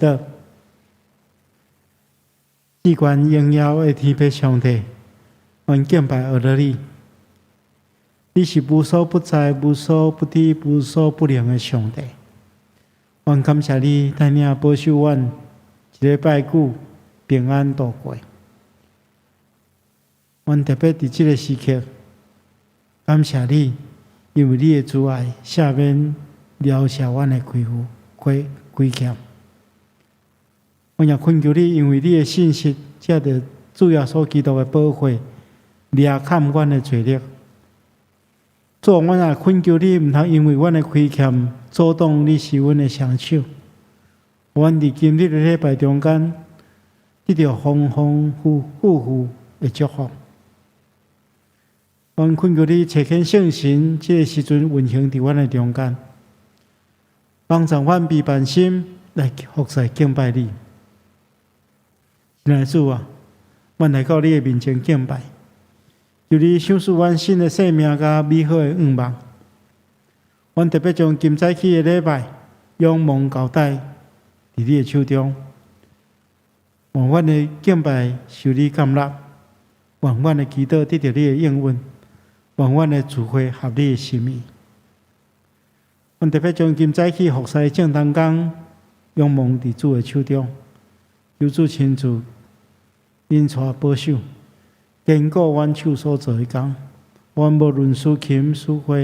得至关荣耀的天父上帝，阮敬拜阿罗你。你是无所不在、无所不知、无所不能的上帝。阮感谢你带领保守阮一礼拜久平安度过。阮特别伫这个时刻，感谢你，因为你的慈爱赦免了赦阮的亏欠。阮也恳求你，因为你的信息，才着主耶稣基督的保护，掠砍阮的罪孽。主，阮也恳求你，毋通因为阮的亏欠，阻挡你是阮的双手。阮伫今日的礼拜中间，得到丰丰富富的祝福。阮恳求你找见圣神，这个时阵运行伫阮的中间，帮助阮备办心来服侍敬拜你。亲爱的主啊，阮来到你的面前敬拜，求你赏赐阮新的生命甲美好的愿望。阮特别将今早起的礼拜仰望交代伫你的手中，愿阮的敬拜受你感纳，愿阮的祈祷得到你的应允，愿阮的聚会合你的心意。阮特别将今早起服侍正当工仰望伫主的手中，求主亲自引带保守，坚固阮手所做的工。阮无论思琴思花，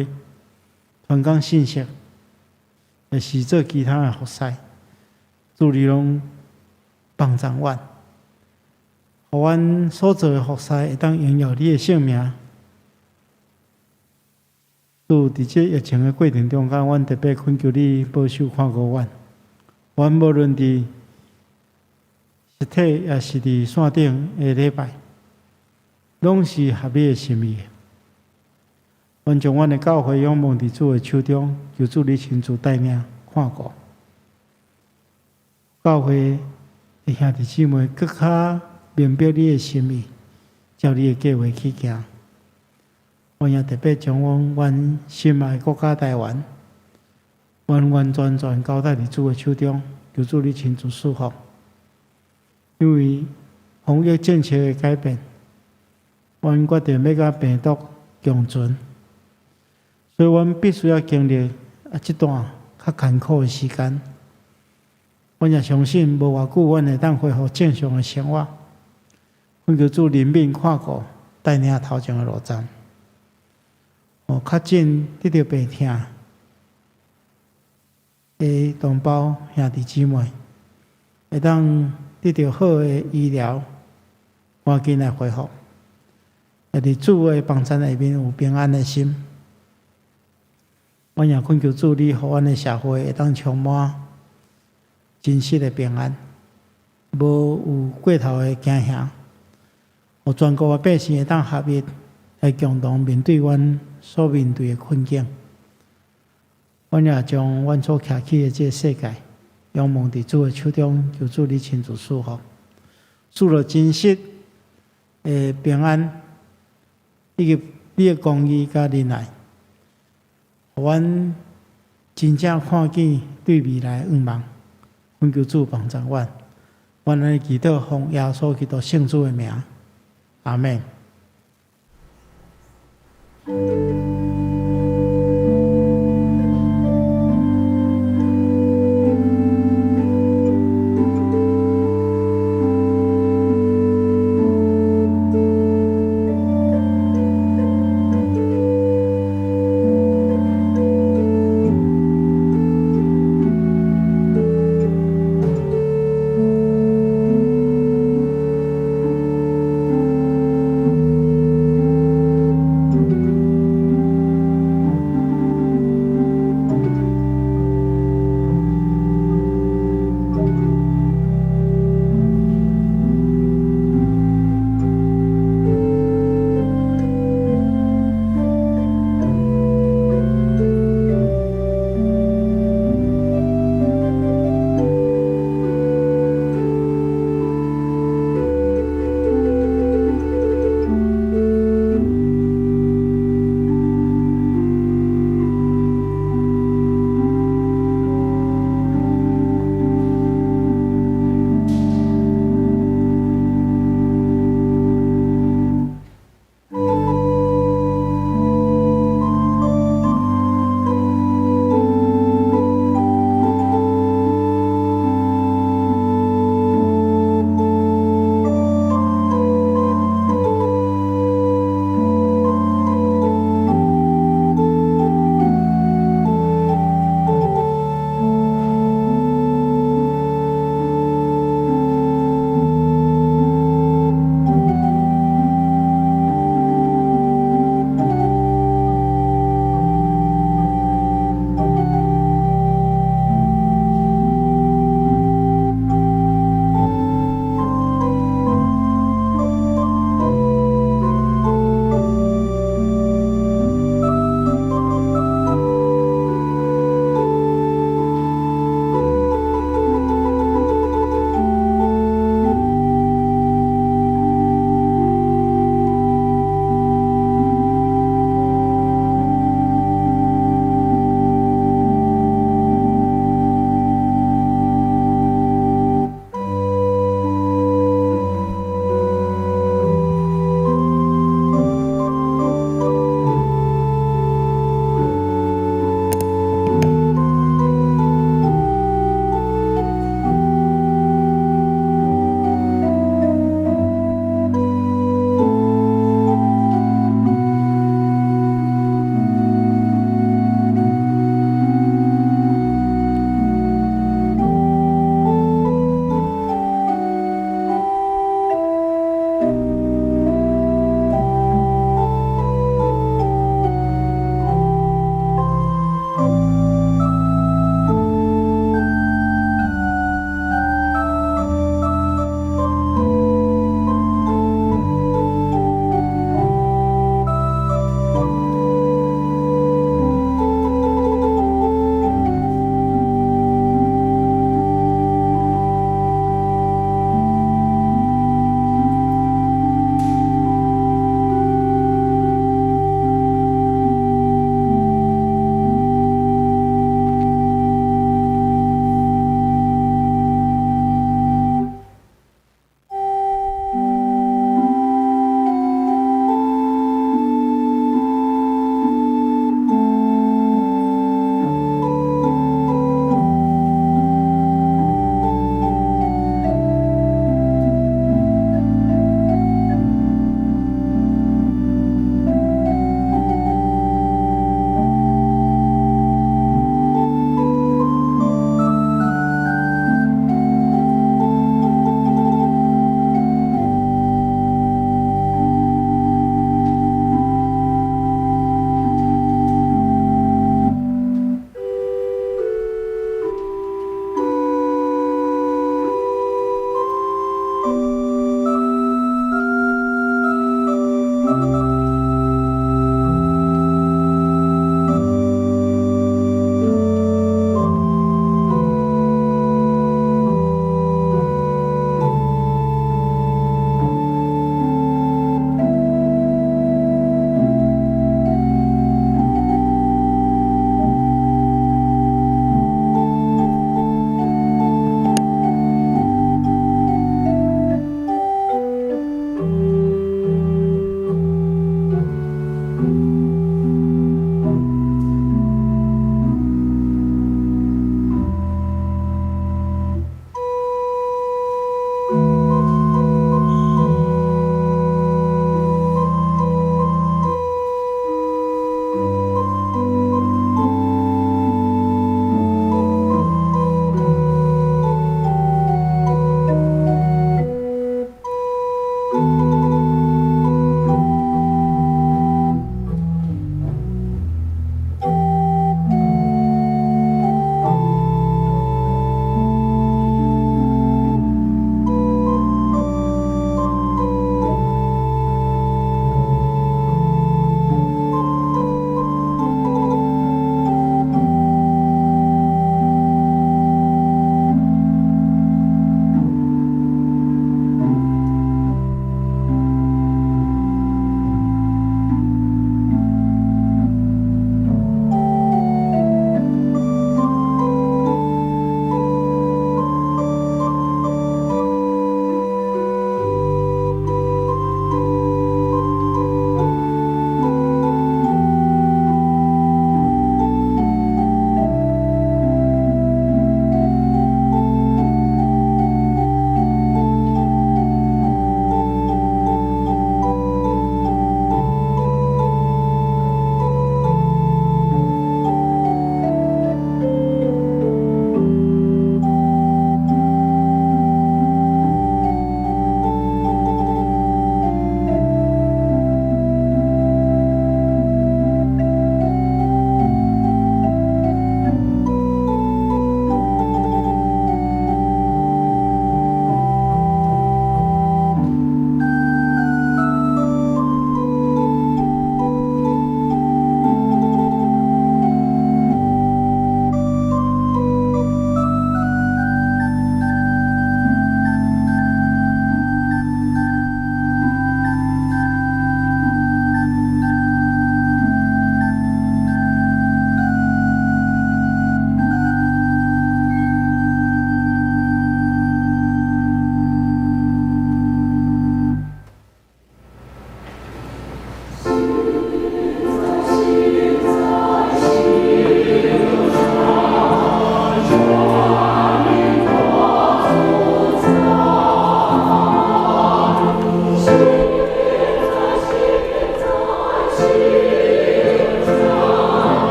传讲信息，也是做其他的服侍，主你拢帮助阮，互阮所做的服侍会当荣耀你的圣名。主伫这疫情的过程中间，阮特别恳求你保守看顾阮。阮无论伫实体也是伫线顶的礼拜，拢是合你的心意。阮将阮的教会仰望伫主的手中，求主你亲自带领看顾。教会的兄弟姊妹更较明白你的心意，照你的计划去行。阮也特别将阮心爱国家台湾，完完全全交代伫主的手中，求主你亲自赐福。因为防疫政策的改变，阮决定要甲病毒共存，所以阮必须要经历这段较艰苦的时间。阮也相信无偌久，阮会当恢复正常的生活。阮求主怜悯看顾，带领头前的路站，较紧得到病痛的同胞兄弟姊妹，会当得到好的医疗，赶紧来恢复，也伫主的帮助下面有平安的心。阮也恳求主你，互阮的社会会当充满真实的平安，无有过头的惊吓，互全国的百姓会当合一，来共同面对阮所面对的困境。阮也将阮所徛起的这个世界，仰望伫主的手中，求主你亲自赐福，赐了真实的平安，以及你的公义甲仁爱，互阮真正看见对未来的愿望。恳求主帮助阮，阮来祈祷奉耶稣基督圣主的名，阿门。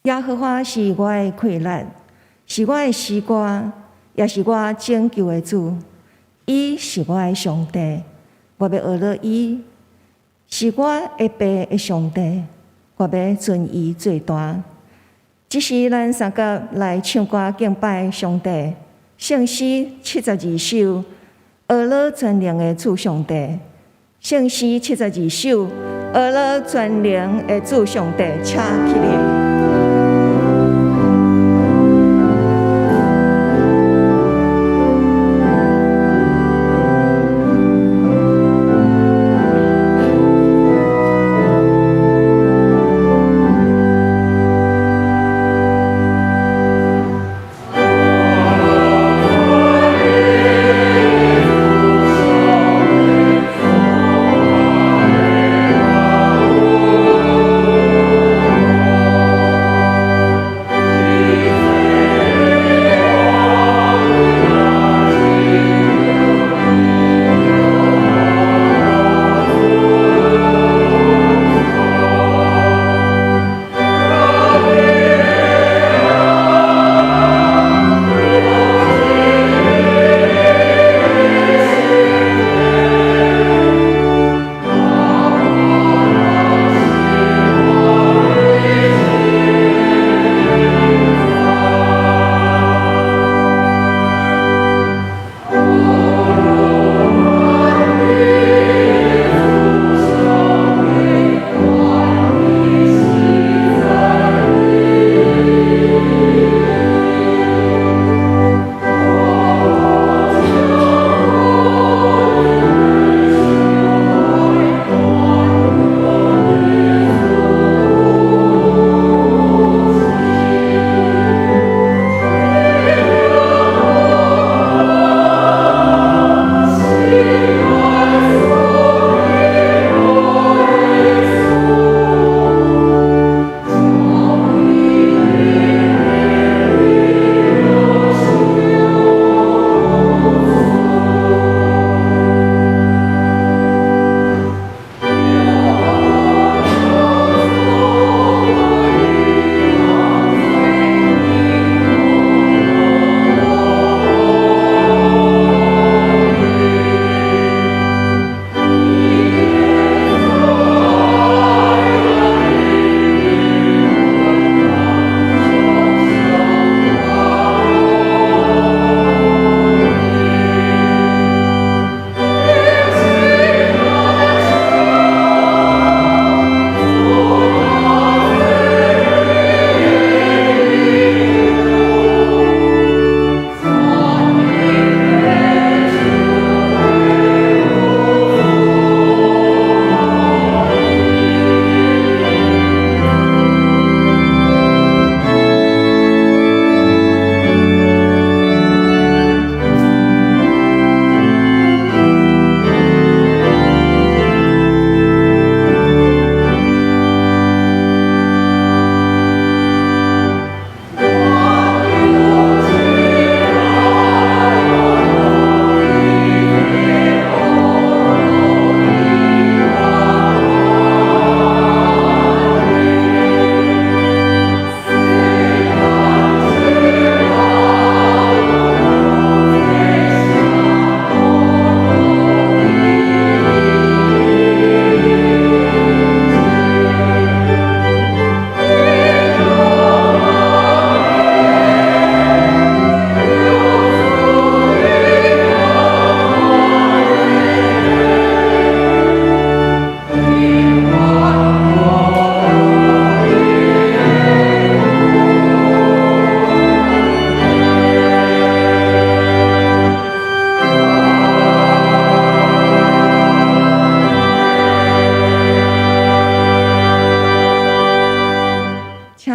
耶和华是我的快乐，是我的诗歌，也是我拯救的主。伊是我的上帝，我要学乐伊；是我的爸的上帝，我要尊伊最大。这是咱三个来唱歌敬拜上帝。圣诗72首，学乐全能的主上帝。圣诗72首，学乐全能的主上帝，请起立。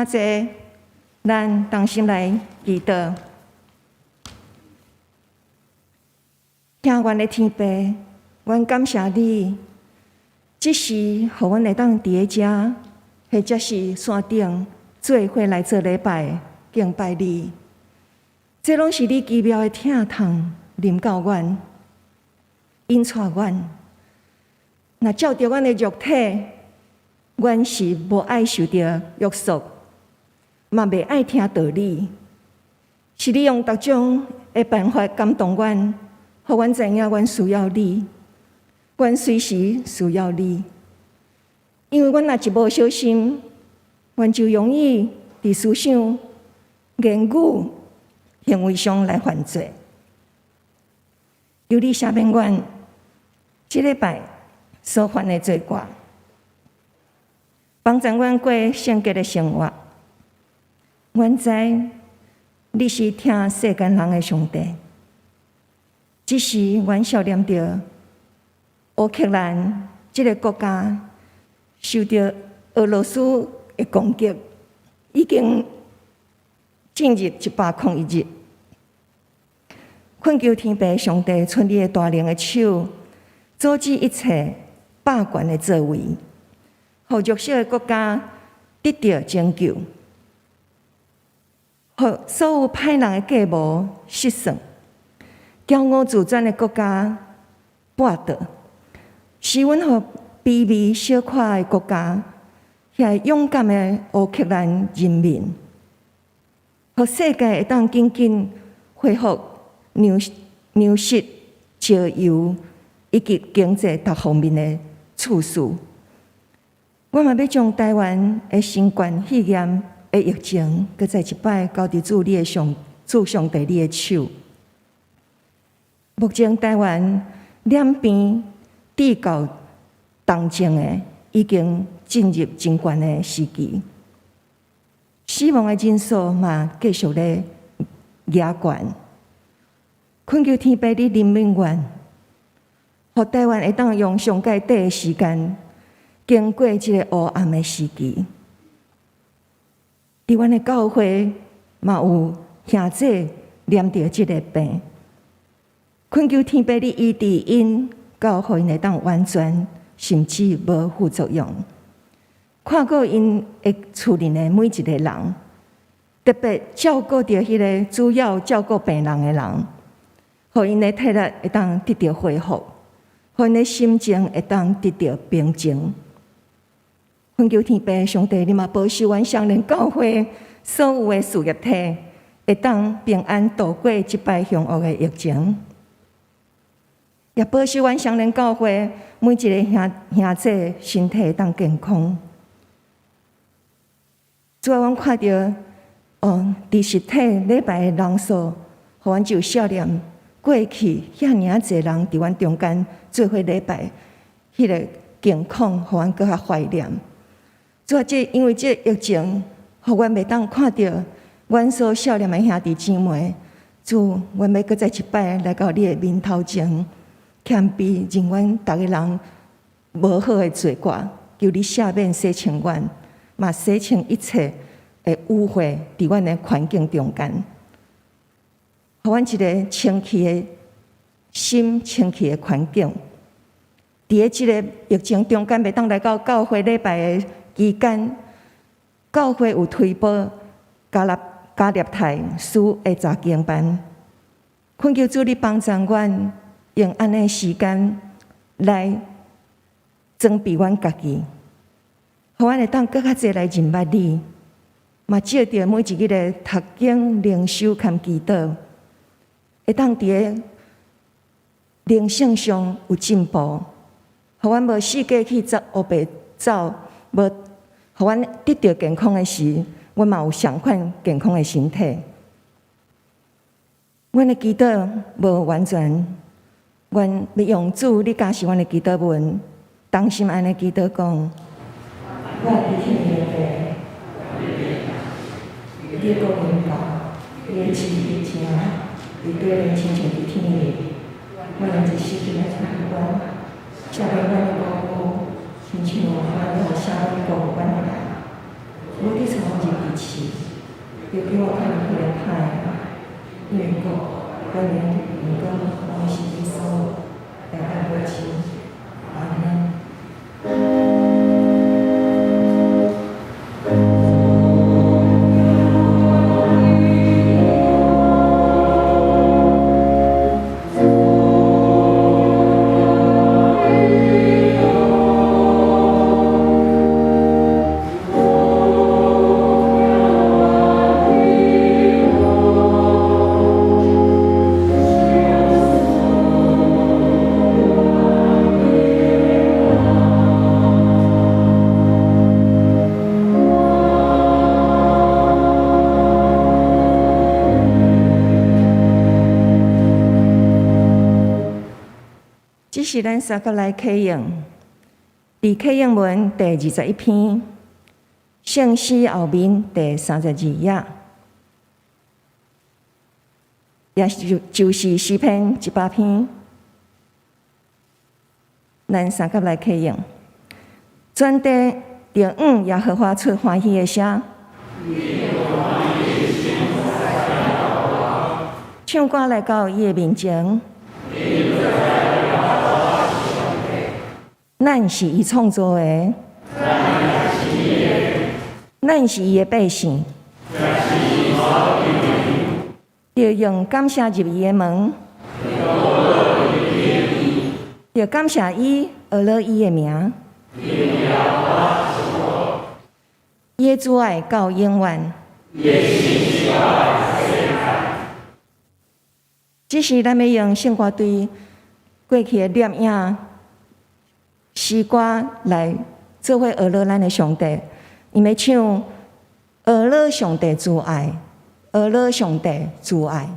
坐，咱同心来祈祷。听阮的天父，阮感谢你，即时互阮会当伫遮，或者是山顶做伙来做礼拜敬拜你。这拢是你奇妙的疼痛临到阮，引带阮。若照着阮的肉体，阮是无爱受着约束。嘛袂爱听道理，是利用各种的办法感动阮，互阮知影阮需要你，阮随时需要你。因为阮若一无小心，阮就容易伫思想、言语、行为上来犯罪。由你赦免阮即礼拜所犯的罪过，帮助阮过圣洁的生活。阮知你是听世间人的上帝，只是阮想念着乌克兰这个国家受到俄罗斯的攻击，已经进入101日。恳求天父上帝出你的大能的手，阻止一切霸权的作为，互弱小的国家得到拯救，互所有歹人的计谋失算，骄傲自专的国家跋倒，使阮互卑微小可的国家，遐勇敢的乌克兰人民，互世界会当紧紧恢复粮食、石油以及经济各方面的处事。我嘛要将台湾的新冠肺炎的疫情，搁再一摆交伫主上帝你的手。目前台湾两边地到东征的，已经进入真悬的时期，死亡的人数嘛继续咧压悬。恳求天父你怜悯阮，互台湾会当用上界短的时间，经过这个黑暗的时期。伫阮的教会嘛有兄姐念着这个病，恳求天父你医治因，教会因会当完全甚至无副作用。看顾因会厝里的每一个人，特别照顾着迄个主要照顾病人的人。互因的体力会当得到恢复，互因的心情会当得到平静。恳求天父上帝，你嘛保守阮相连教会所有的事业体，会当平安度过这摆凶恶的疫情，也保守阮相连教会每一个兄姐身体会当健康。主啊，阮看到伫实体礼拜的人数，互阮就少念。过去遐尔济人伫阮中间做伙礼拜，迄个境况，互阮搁较怀念。主啊，因为这疫情，互阮袂当看到阮所少年的兄弟姊妹。主，阮要搁再一摆来到你的面头前，谦卑认阮逐个人无好的罪过，求你赦免洗清阮，嘛洗清一切的污秽伫阮的环境中间。互阮一个清气的心、清气的环境，伫咧即个疫情中间，袂当来到教会礼拜的期间，教会有推播加立台书的查经班，恳求主你帮助阮，用安尼时间来装备阮家己，互阮会当更较济来认捌你，嘛借着每一日的读经、灵修、含祈祷。会当伫个灵性上有进步，互阮无四界去黑白走，无互阮得到健康的时，阮嘛有相款健康的身体。阮的祈祷无完全，阮要用主你教示阮的祈祷文，当心安尼祈祷讲：我的天父，你个领导，你的旨意听。伫对人亲像伫天里，我用一世人来参观，赦免阮的过误，亲像我要赦免过误阮的人。我伫从入地市，又叫我看回来歹，因为国、人民、民工，我是你所来到过去，阿门。这是咱三角来启用，伫启用文第21篇，圣诗后面第32页，也就是诗篇100篇，咱三角来启用。全地着向耶和华出欢喜的声，唱歌来到伊的面前。咱是伊创造的，咱是伊的百姓，要用感谢入伊的门，要感谢伊，学了伊的名，伊的慈爱到永远。这是咱要用圣歌对过去的念影。诗歌来做伙学了咱的上帝，因为唱学了上帝慈爱，学了上帝慈爱。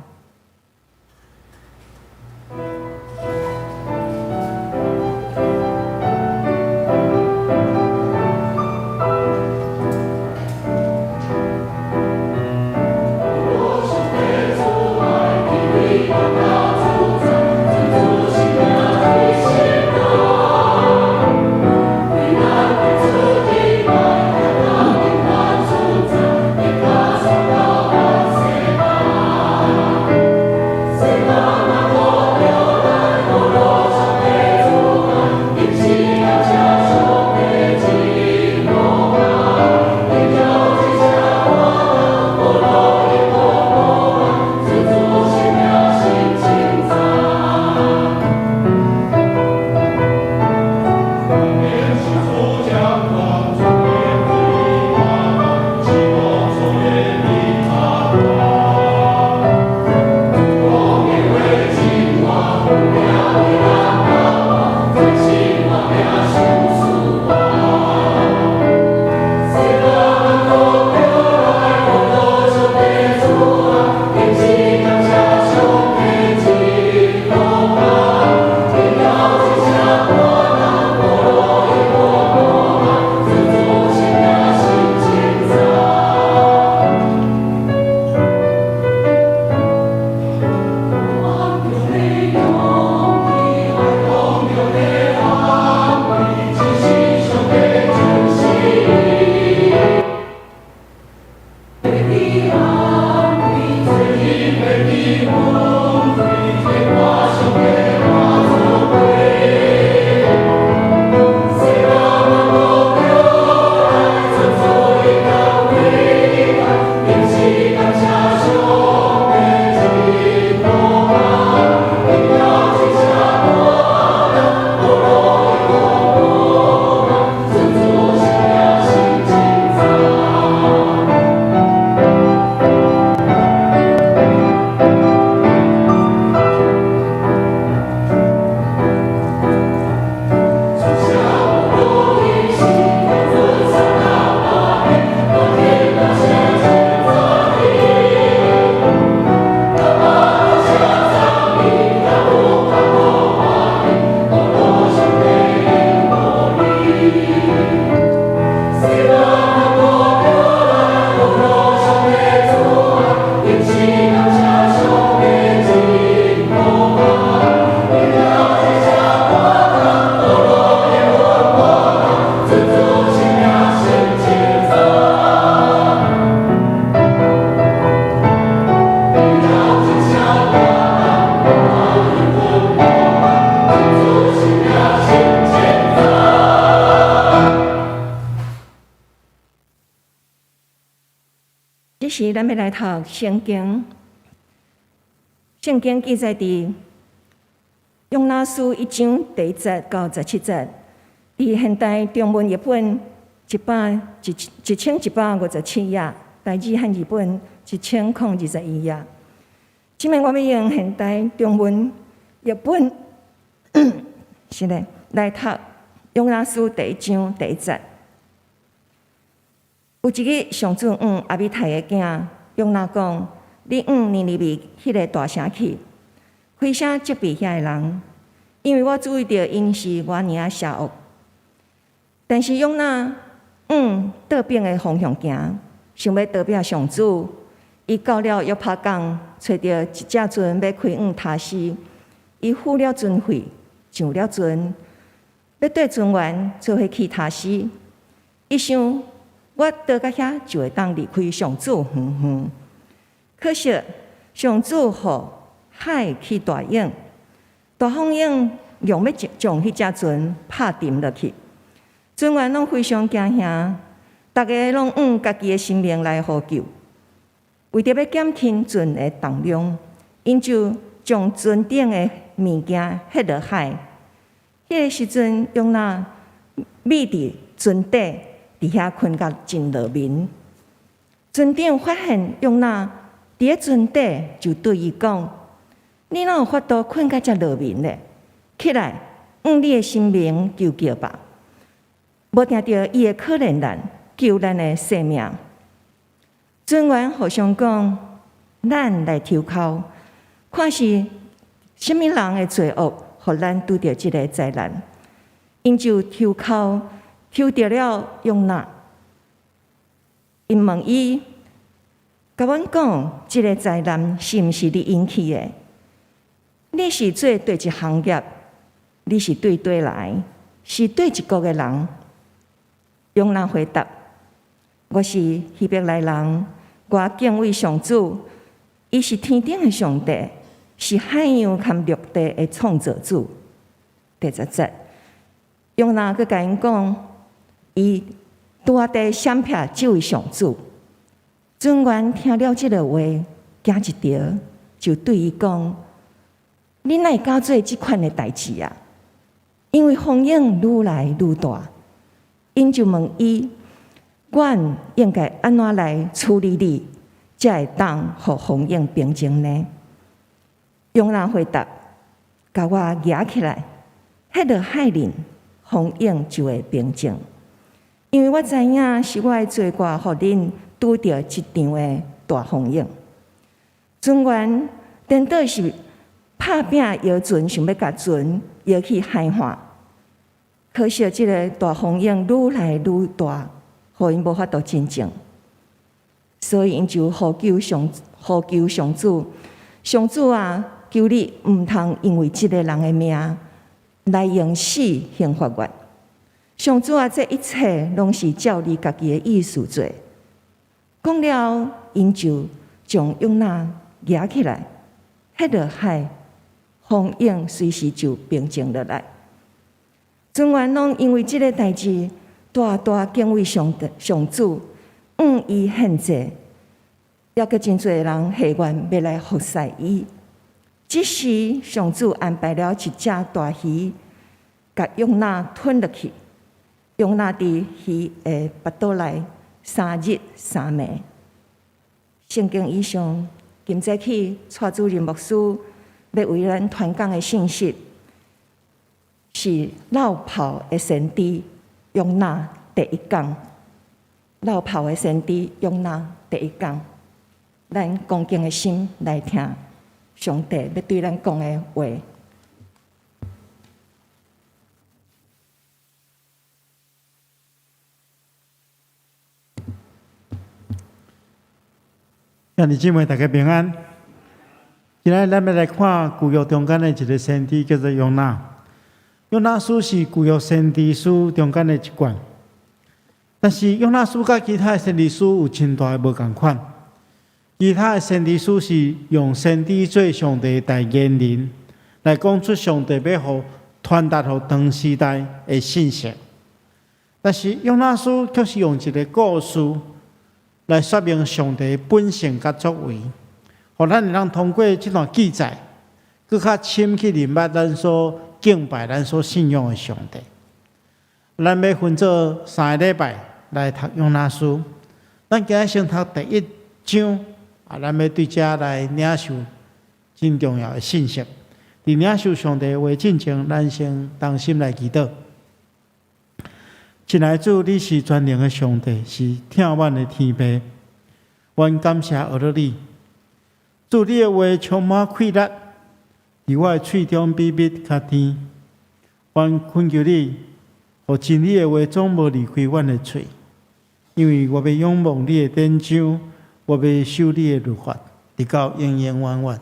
这时，咱要来读圣经。圣经记载伫约拿书1章第1节到17节，伫现代中文译本1157页，台语汉语本1021页。今日我要用现代中文译本是嘞来读约拿书第1章第1节。有一日，上主阿米太的囝约拿讲：“你尼尼微迄个大城去，开声责备遐个人，因为我注意到因是我尔啊邪恶。但是用那倒边的方向行，想要得表上主。伊到了约帕港，找到一只船要开踏死，伊付了船费，上了船，要对船员做伙去踏死。伊想，我倒到遐就会当离开上主远远。可惜上主予海去大涌，大风涌用要将迄只船拍沉落去，船员拢非常惊吓，大家拢用家己的性命来呼救。为着要减轻船的重量，因就将船顶的物件ฮ็落海。迄个时阵，用那密伫船底，伫遐困甲真落眠。船长发现用那伫咧船底，就对伊讲：“你哪有法度困甲遮落眠咧？起来，用你的性命求救吧！无听到伊的可怜咱，救咱的性命。”船员互相讲：“咱来抽考，看是什么人的罪恶，互咱拄着即个灾难。”因就抽考，抽到了用那。因问伊，甲阮讲，即个灾难是毋是你引起的？你是做对一行业？你是对对来？是对一国的人？用那回答：“我是希伯来人。我敬畏上主，伊是天顶的上帝，是海洋含陆地的创造主。”第10节，用那个甲因讲，伊大地闪避这位上主。船员听了这个话，惊一跳，就对伊讲：“你哪会搞做这款的代志啊？”因为风涌愈来愈大，因就问伊：“阮应该安怎来处理你，才会当互风涌平静呢？”用人回答：“甲我举起来，迄落海面，风涌就会平静。因为我知影是我的罪过，互恁拄着一场的大风涌。”船员颠倒是拍拼摇船，想要甲船摇去海岸。可惜这个大风涌愈来愈大，互因无法度真正，所以因就呼求上主，上主啊，求你毋通因为这个人的命来用死刑罚我。上主啊，这一切拢是照你家己的意思做。讲了，因就将约拿举起来，迄落海，风涌随时就平静落来。船员拢因为这个代志，大大敬畏上主，伊献祭，也个真侪人下愿要来服侍伊。这时，上主安排了一只大鱼，甲约拿吞落去。约拿伫鱼的腹肚内3日3暝。圣经以上，今早起蔡主任牧师要为咱传讲的信息，是老炮的先知约拿第一讲。老炮的先知约拿第一讲，咱恭敬的心来听上帝要对咱讲的话。兄弟姊妹，大家平安。今仔咱要来看旧约中间的一个先知，叫做约拿。约拿书是旧约先知书中间的一卷，但是约拿书甲其他的先知书有真大的无共款。其他的先知书是用先知做上帝的代言人，来讲出上帝要互传达互当时代的信息。但是约拿书却是用一个故事来说明上帝的本性甲作为，互咱会当通过这段记载，更较深去明白咱所敬拜、咱所信仰的上帝。咱要分做3个礼拜来读约拿书，咱今日先读第1章，咱要对这来领受真重要的信息。伫领受上帝的话之前，咱先同心来祈祷。亲爱的主，你是全能的上帝，是疼阮的天父。阮感谢学了你，主你的话充满气力，伫我的喙中比蜜较甜，愿恳求你，互真理的话总无离开阮的嘴，因为我要仰望你的典章，我要守你的律法，直到永永远远。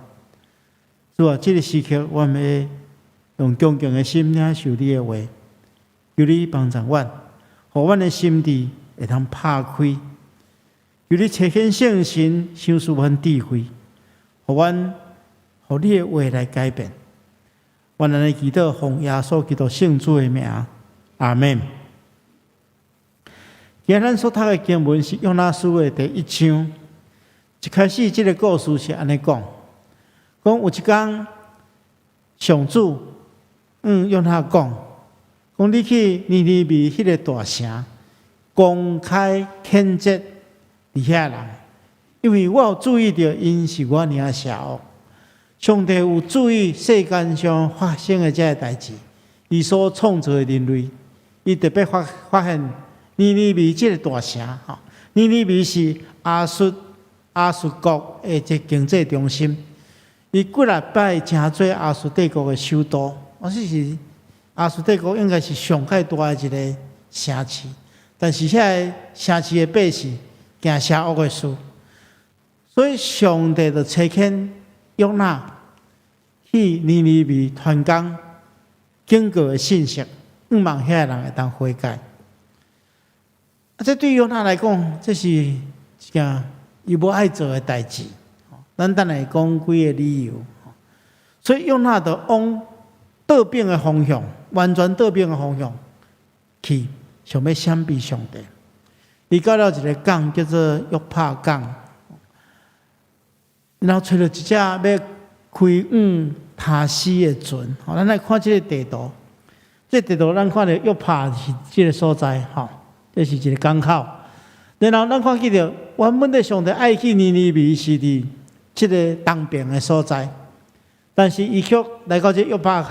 主啊，这个时刻，我们要用恭敬的心领受你的话，求你帮助阮，互阮的心智会通拍开，求你呈现圣神，赏赐阮智慧，互你的话来改变。我安尼祈祷，奉耶稣基督圣主的名，阿门。今日咱所读的经文是约拿书的第1章。一开始，这个故事是安尼讲：有一天，上主约拿讲，你去尼尼微迄个大城，公开谴责伫遐人，因为我有注意到因是我领邪恶。上帝有注意世间上发生的这个代志，伊所创造的人类，伊特别发现尼尼微这个大城，尼尼微是亚述国的这经济中心，伊几啊摆真做亚述帝国的首都，是亚述帝国应该是上界大的一个城市，但是遐个城市的百姓行邪恶的事，所以上帝就差遣约拿去尼尼微传讲警告的信息，希望遐人会当悔改。这对约拿来讲，这是一件伊无爱做的代志。咱等下讲几个理由。所以约拿就往倒变的方向，完全倒变的方向去，想要闪避上帝。伊到了一个港叫做约帕港，然后找到一只要开往塔西的船。咱来看这个地图，这个地图咱看到约帕是这个所在，这是一个港口。然后咱看见到原本的上帝爱去尼尼微是伫这个东边的所在，但是伊却来到这约帕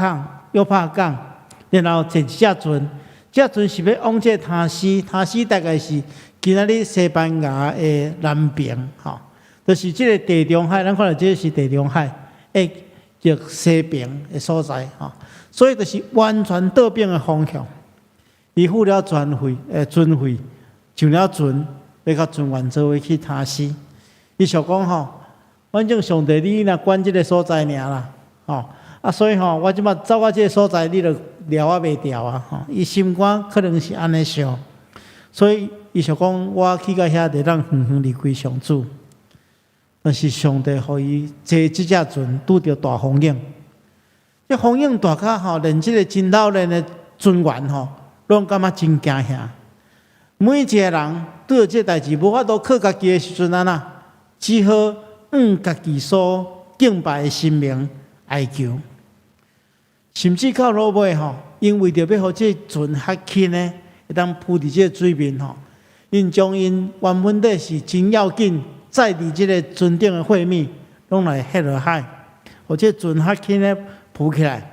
港，然后坐一只船，这船是要往这塔西大概是今仔日西班牙的南边，就是这个地中海，咱看到这是地中海的西边的所在，所以就是完全倒变的方向。伊付了船费，上了船，要甲船员做伙去塔西。伊想讲反正上帝你若管这个所在尔啦，所以我即马走到这个所在，你就撩我袂掉啊，伊心肝可能是安尼想，所以伊想讲我去到遐就当远远离开上主。但是上帝互伊坐这只船拄着大风影，这风影大到连这个真老练的船员拢感觉真惊吓。每一个人拄着这代志无法度靠家己的时阵只好家己所敬拜的神明哀求，甚至到落尾因为着要互这船较轻呢，会当浮伫这水面因将因原本的是真要紧载伫这个船顶的货物，拢来下落海，互这船较轻呢浮起来。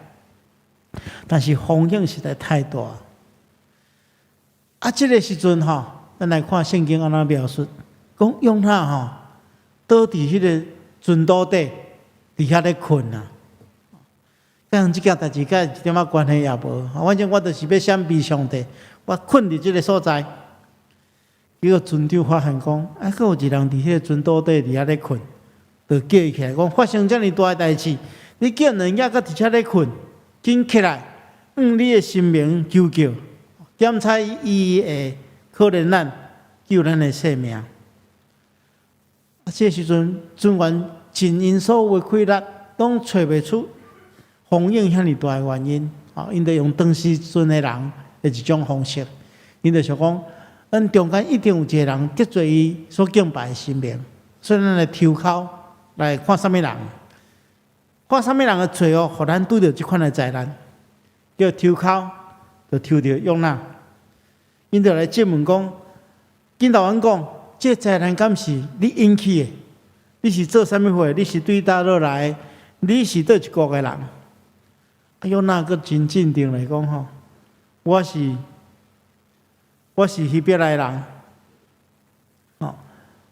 但是风影实在太大。这个时阵咱来看圣经安怎描述，讲约拿倒伫迄个船肚底，伫遐咧困跟即件代志甲一点仔关系也无。反正我就是要闪避上帝，我困伫即个所在。结果船长发现讲，佫有一人伫迄个船肚底伫遐咧困，就叫伊起来讲，发生遮尔大诶代志，你叫人家佫伫遮咧困，紧起来，你的神明求救。检查伊会可能咱救咱的性命。这时阵，船员尽因所有的气力，拢找袂出风影遐尼大的原因。因着用当时阵的人的一种方式，因着想讲，咱中间一定有一个人得罪伊所敬拜的神明，所以咱来抽考来看什么人，看什么人的罪恶，互咱拄着即款的灾难，叫抽考。就抽到约拿，因就来质问讲，紧甲阮讲，这灾难敢是你引起的？你是做啥物货？你是对倒落来？你是倒一国的人？约拿佫真镇定来讲我是希伯来人，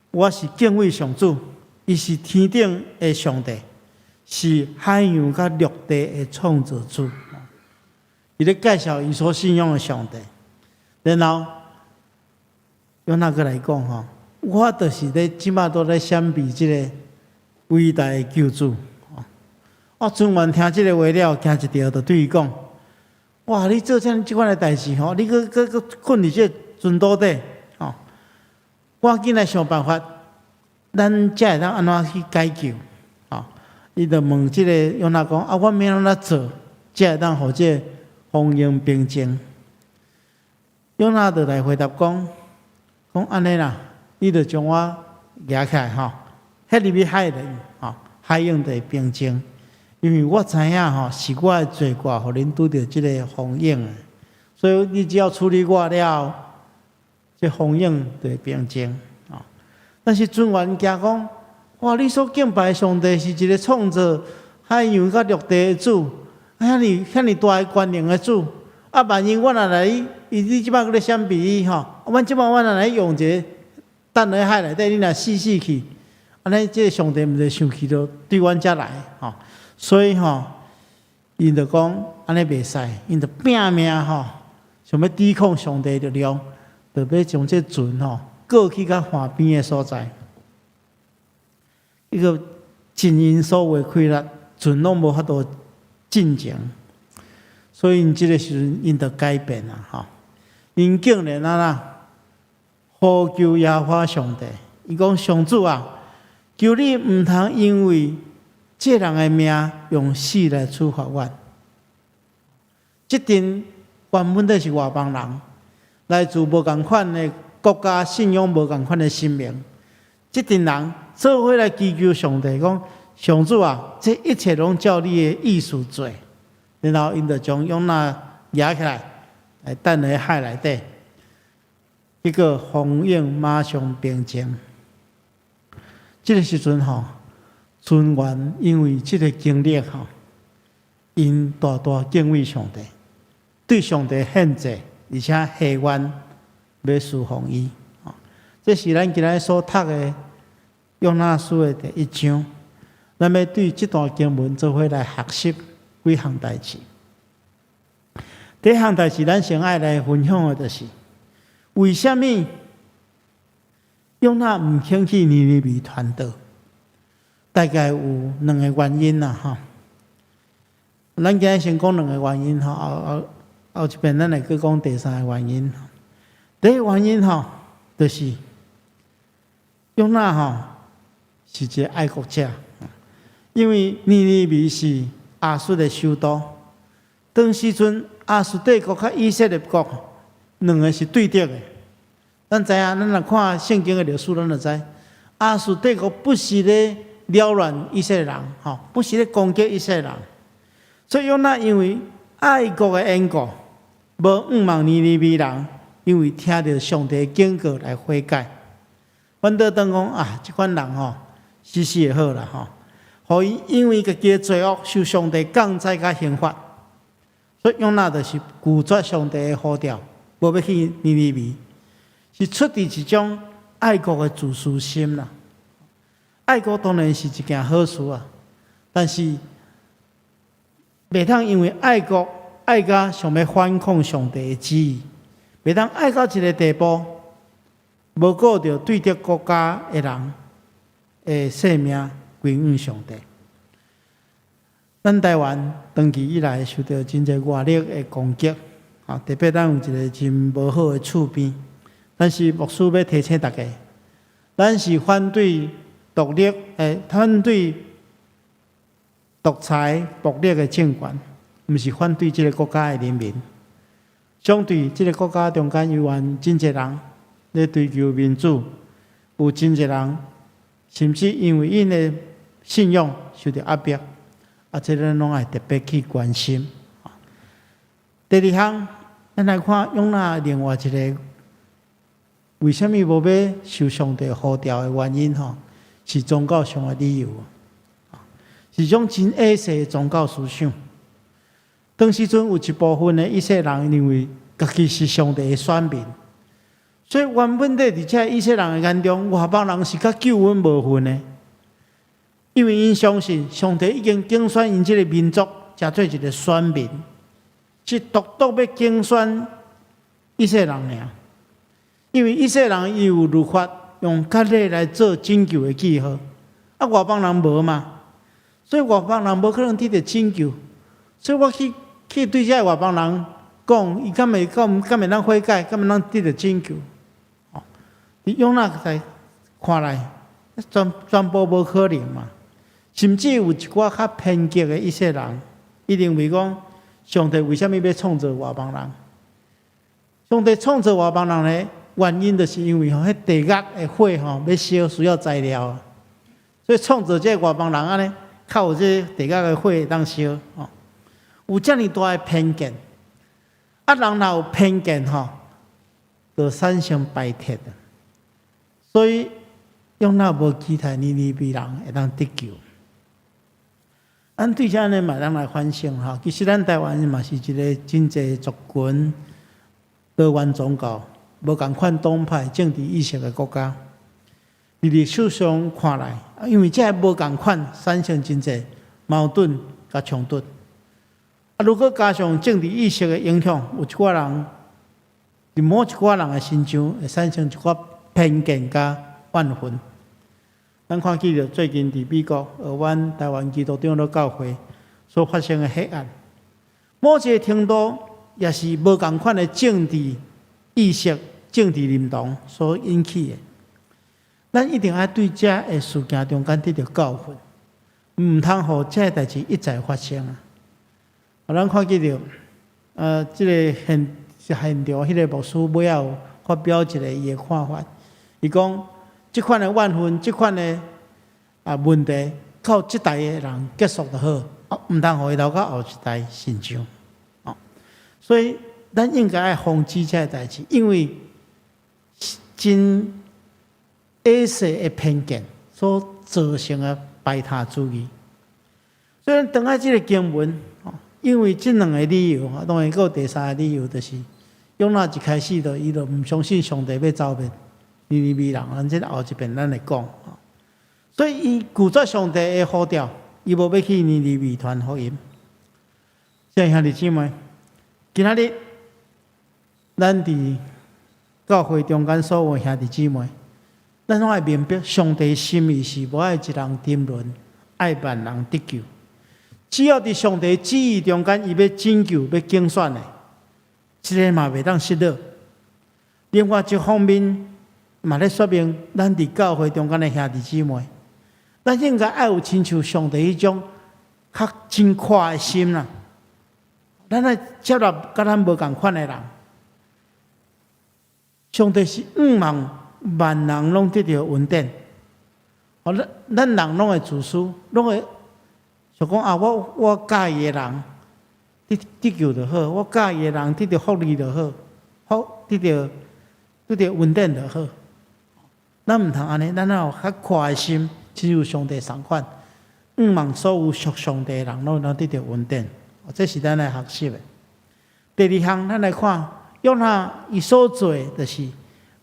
我是敬畏上主，伊是天顶的上帝，是海洋甲陆地的创造主。伊咧介绍伊所信仰的上帝，然后约拿过来讲吼，我就是咧即马都咧闪避即个伟大的救主。我尊完听即个话了，惊一条就对伊讲：哇！你做即款的代志吼，你搁困伫即个船岛底吼，赶紧来想办法，咱才会当安怎去解救吼。伊就问即个约拿讲：啊，我免安怎做，才会当互即个风云平静？约拿就来回答讲安尼啦，你就将我举起来吼，迄入去海里吼，海涌就会平静。因为我知影吼，是我的罪过，互恁拄着即个风涌的，所以你只要处理我了，这风涌就会平静啊。但是尊员惊讲，哇！你所敬拜的上帝是一个创造海洋甲陆地的主，遐尼大的权能的主。啊，万一我若来，你即摆搁咧闪避伊吼，阮即摆我若来用一个等咧海内底，你若死去，安尼即个上帝毋就生气着对阮遮来吼。所以吼，因就讲安尼袂使，因就拼命吼，想要抵抗上帝的力量，就要将这船吼过去到岸边的所在。一个真因所为开力，船拢无法度进前，所以因即个时阵因就改变啦吼。因竟然呼求耶和华上帝，伊讲上主啊，求你毋通因为这人的命用死来处罚我。这阵原本就是外邦人，来自无共款的国家，信仰无共款的生命。这阵人做伙来祈求上帝，讲上主啊，这一切拢照你的意思做。然后因就将约拿压起来，来等在海内底。结果风涌马上平静。这个时阵吼。船员因为这个经历吼，因大大敬畏上帝，对上帝献祭，而且下愿要侍奉伊。这是咱今日所读的约拿书的第一章。咱要对这段经文做伙来学习几项代志。第一项代志，咱先爱来分享的就是，为什么约拿唔肯去尼尼微传道？大概有两个原因啦，哈。咱今日先讲两个原因，哈，后一遍咱来去讲第三个原因。第一个原因，哈，就是约拿，哈，是一个爱国者，因为尼尼微是亚述的首都，当时阵亚述帝国甲以色列国两个是对敌的。咱知影，咱若看圣经的历史，咱就知亚述帝国不是咧扰乱以色列人，吼，不是咧攻击以色列人。所以约拿因为爱国的缘故，无仰望尼尼微人，因为听到上帝的警告来悔改。反倒当讲啊，这款人吼，死死就好啦，吼，互伊因为家己的罪恶受上帝降灾甲刑罚。所以约拿就是拒绝上帝的呼召，无要去尼尼微，是出自一种爱国的自私心啦。爱国当然是一件好事啊，但是袂通因为爱国爱甲想要反抗上帝的旨意，袂通爱到一个地步，无顾着对敌国家的人的性命归于上帝。咱台湾长期以来受到真侪外力的攻击，啊，特别咱有一个真无好的厝边，但是牧师要提醒大家，咱是反对独立，反对独裁暴力的政权，毋是反对这个国家的人民。相对这个国家中间有真侪人咧追求民主，有真侪人甚至因为因的信仰受到压迫，啊，这咱拢爱特别去关心。第二项，咱来看约拿另外一个为什么无要受上帝呼召的原因吼？是宗教上的理由，是种真恶势的宗教思想。当时阵有一部分的以色列人认为家己是上帝的选民，所以原本在这以色列人的眼中，外邦人是甲救恩无分的，因为因相信上帝已经竞选因这个民族，成做一个选民，是独独要竞选以色列人尔，因为以色列人伊有律法用较礼来做拯救的记号，啊，外邦人无嘛，所以外邦人无可能得到拯救，所以我去对这外邦人讲，伊敢会当悔改，敢会当得到拯救？哦，你用那在看来，全部无可能嘛。甚至有一寡较偏激的以色列人，伊认为讲，上帝为什么要创造外邦人？上帝创造外邦人的原因，就是因为迄地狱的火要烧需要材料，所以创造这外邦人安尼，靠这地狱的火当烧。哦，有遮尔大的偏见，啊，人若有偏见就产生排斥的，所以用那无期待尼尼微人会当得救。咱对这呢嘛，咱来反省其实咱台湾嘛是一个真济族群、多元宗教、无共款党派、政治意识的国家。历史上看来，因为这无共款，产生真济矛盾甲冲突。如果加上政治意识的影响，有一寡人，伫某一寡人的心上会产生一寡偏见甲怨愤。咱看记着最近伫美国、俄湾、台湾基督长老教会所发生的黑暗，某一个程度也是无共款的政治意识、政治认同所引起的。咱一定要对这个事件中间得到教训，唔通互这代志一再发生啊！咱看记着，这个现场迄个牧师尾后发表一个伊的看法，伊讲。这款的怨愤，这款的问题，靠这代的人结束就好，唔通互伊留到后一代身上。所以咱应该要防止这代志，因为真恶势的偏见所造成的排他主义。所以咱等下这个经文，因为这两个理由，当然还有第三个理由，就是用那一开始伊就唔相信上帝要走遍。尼尼微人，咱这后一遍咱来讲，所以伊拒绝上帝的呼召，伊无要去尼尼微传福音。这兄弟姊妹，今仔日咱伫教会中间所有兄弟姊妹，咱拢爱明白上帝心意是无爱一人沉沦，爱万人得救。只要伫上帝旨意中间，伊要拯救、要竞选的，这个嘛袂当失落。另外一方面，嘛咧说明，咱伫教会中间的兄弟姊妹，咱应该爱有亲像上帝迄种较真快的心啦。咱来接纳甲咱无共款的人，上帝是万人拢得到恩典。咱人拢会自私，拢会想讲我介意的人得救就好，我介意的人得到福利就好，得到恩典就好。咱唔通安尼，咱要有较快的心，亲像上帝同款，望所有属上帝的人拢得到恩典。这是咱来学习的。第二项，咱来看，约翰伊所做的就是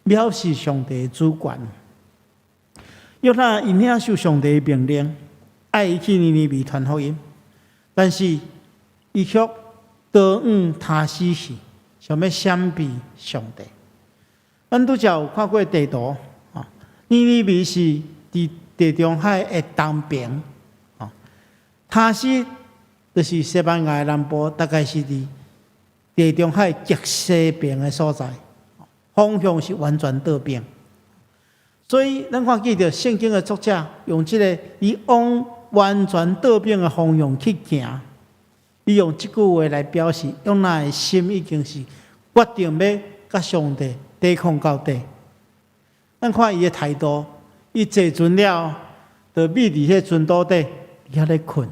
藐视上帝的主权。约翰伊领受上帝的命令，爱伊去尼尼微传福音，但是伊却多他施去，想要闪避上帝。咱拄则有看过地图。尼尼微是伫地中海的东边，他施就是西班牙的南部，大概是伫地中海极西边的所在，方向是完全倒边。所以咱看记着圣经的作者用这个伊往完全倒边的方向去行，伊用这句话来表示，用咱的心已经是决定要甲上帝抵抗到底。咱看伊的态度，伊坐船了，就眯伫迄船岛底，遐咧困。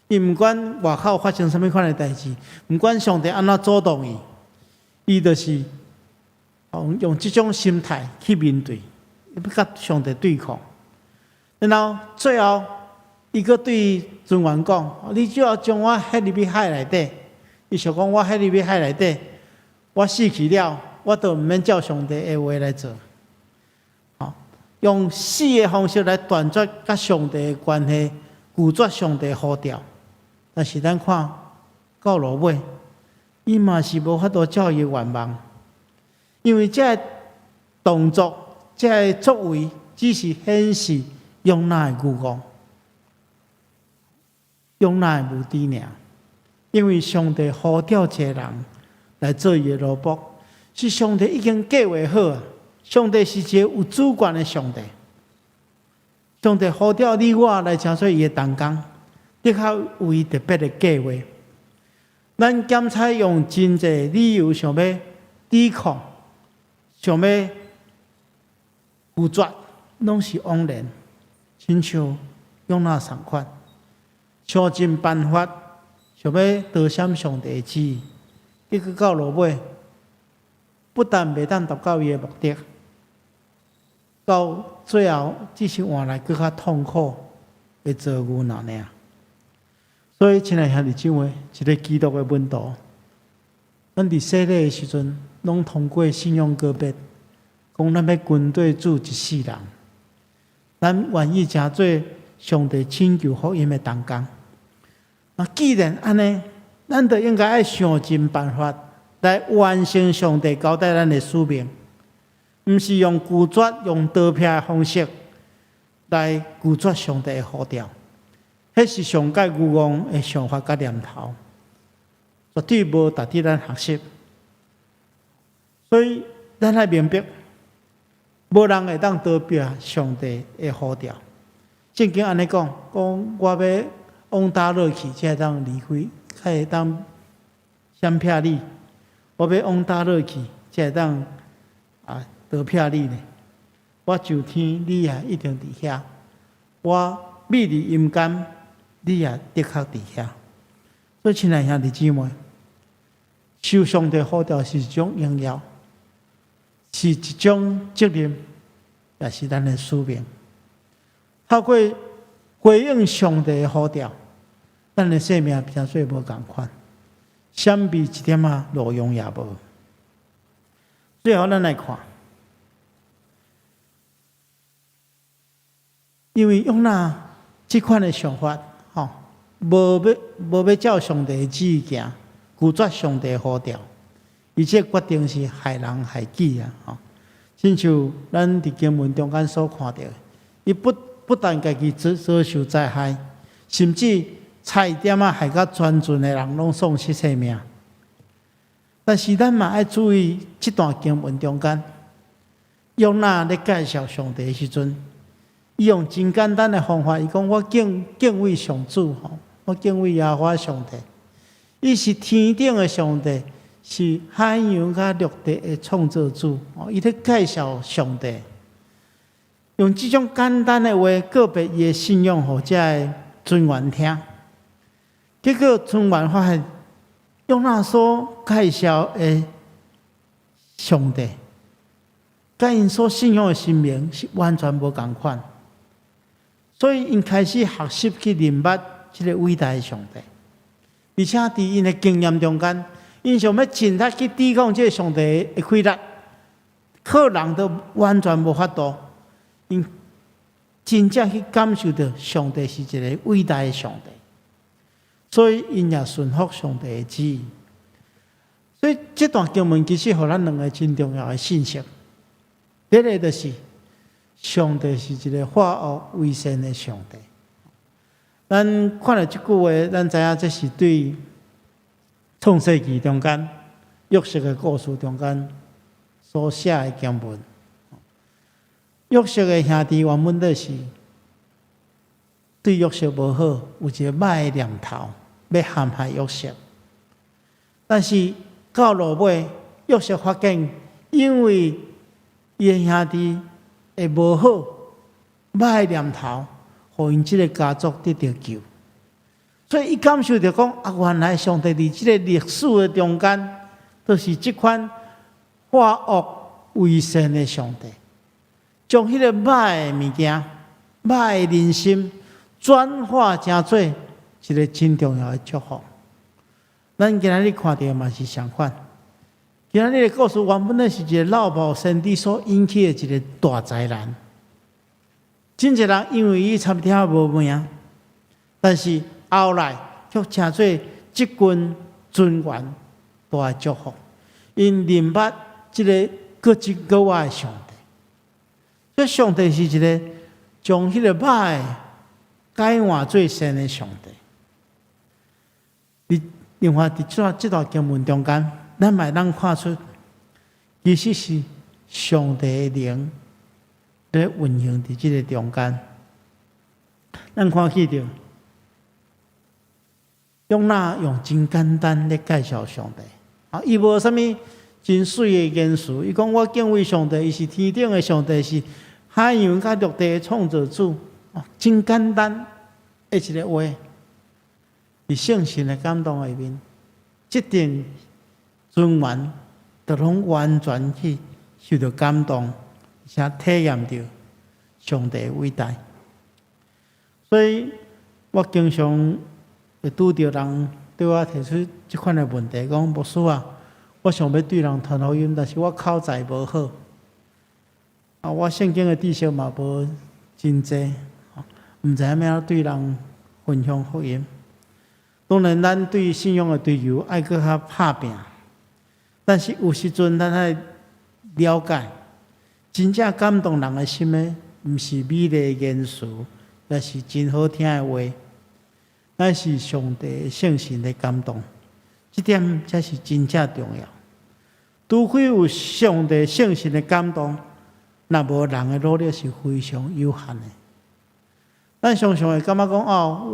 伊毋管外口发生什么款的代志，毋管上帝安怎阻挡伊，伊就是用这种心态去面对，要甲上帝对抗。然后最后，伊佫对船员讲：“你只要将我迄入去海内底。”伊想讲：“我迄入去海内底，我死去了，我就毋免照上帝的话来做。”用死的方式来断绝甲上帝的关系，拒绝上帝的呼召。但是咱看到落尾，伊嘛是无法度照伊愿望，因为这动作、这作为，只是显示用那的牛讲，用那的目的尔。因为上帝呼召一个人来做伊的萝卜，是上帝已经计划好啊。上帝是一个有主权的上帝，上帝呼召你我来承受伊的同工，的确有伊特别的计划。咱检采用真济理由想要抵抗，想要拒绝，拢是枉然。亲像用那同款，想尽办法想要得闪上帝的旨意，结果到落尾，不但袂当达到伊的目的，到最后只是换来更较痛苦的遭遇那尔。所以，亲爱兄弟姊妹，一个基督的门徒，咱伫洗礼的时阵，拢通过信仰告别，讲咱要跟对主一世人，咱愿意成做上帝拯救福音的同工。那既然安尼，咱就应该爱想尽办法来完成上帝交代咱的使命，毋是用拒绝、用刀片的方式来拒绝上帝的呼召。迄是上界愚妄的想法甲念头，绝对无值得咱学习。所以，咱要明白，无人会当逃避上帝的呼召。圣经安尼讲，我要往倒落去，才会当离开，才会当闪避你；我要往倒落去，才会当逃避你呢。我上天，你也一定伫遐；我秘伫阴间。你也的确伫遐，所以亲爱兄弟姊妹，受上帝呼召是一种荣耀，是一种责任，也是咱的使命。透过回应上帝的呼召，咱的生命变做无共款，闪避一点路用也无。最后，咱来看，因为用那这款的想法。无要照上帝的旨意行，拒绝上帝的呼召，而且决定是害人害己啊！亲像咱伫经文中间所看到，伊不但家己遭受灾害，甚至差一点害到全村的人拢丧失性命。但是咱嘛要注意这段经文中间，约拿咧介绍上帝的时阵，伊用真简单的方法，伊讲我敬畏上主吼。我敬畏耶和华上帝，伊是天顶的上帝，是海洋甲陆地的创造主。伊咧介绍上帝，用这种简单的话告别伊的信仰，互遮的尊员听。结果尊员发现，约拿所介绍的上帝，甲因所信仰的神明是完全无共款，所以因开始学习去明白。这个伟大的上帝，而且伫因的经验中间，因想要尽力去抵抗这个上帝的亏力，靠人都完全无法度。因真正去感受到上帝是一个伟大的上帝，所以因也顺服上帝的旨意。所以这段经文其实互咱两个真重要的信息，第一个就是上帝是一个化恶为善的上帝。咱看了这句话，咱知影这是对创世纪中间约瑟的故事中间所写的经文。约瑟的兄弟原本就是对约瑟无好，有一个歹的念头，要陷害约瑟。但是到落尾，约瑟发现，因为伊的兄弟会无好，歹的念头。互因这个家族得到救，所以伊感受到讲原来上帝伫这个历史的中间，都是这款化恶为善的上帝，将迄个歹的物件、歹的人心转化成做一个真重要的祝福。咱今仔日看到嘛是相反，今仔日的故事原本的是一个老母先知所引起的一个大灾难。真侪人因为伊差不点无命，但是后来却成做这群尊员大的祝福，因明白即个各一个我的上帝。所以上帝是一个将迄个歹改换做善的上帝。另外，伫这段经文中间，咱看出，其实是上帝的灵在运行伫这个中间。咱看起着，用真简单咧介绍上帝。伊无啥物真水的言辞，伊讲我敬畏上帝，伊是天顶的上帝，是海洋甲陆地的创造主。真简单的一个话。伫圣神的感动里面，这点尊严就拢完全去受到感动，且体验到上帝的伟大。所以我经常会拄到人对我提出这款的问题，讲牧师啊，我想要对人传福音，但是我口才无好，我圣经的知识嘛无真济，毋知影要对人分享福音。当然，咱对信仰的追求爱搁较拍拼，但是有时阵咱爱了解，真正感动人的心的，毋是美丽的言辞，也是真好听的话，乃是上帝圣神的感动。这点才是真正重要。除非有上帝圣神的感动，若无人的努力是非常有限的。咱常常会感觉讲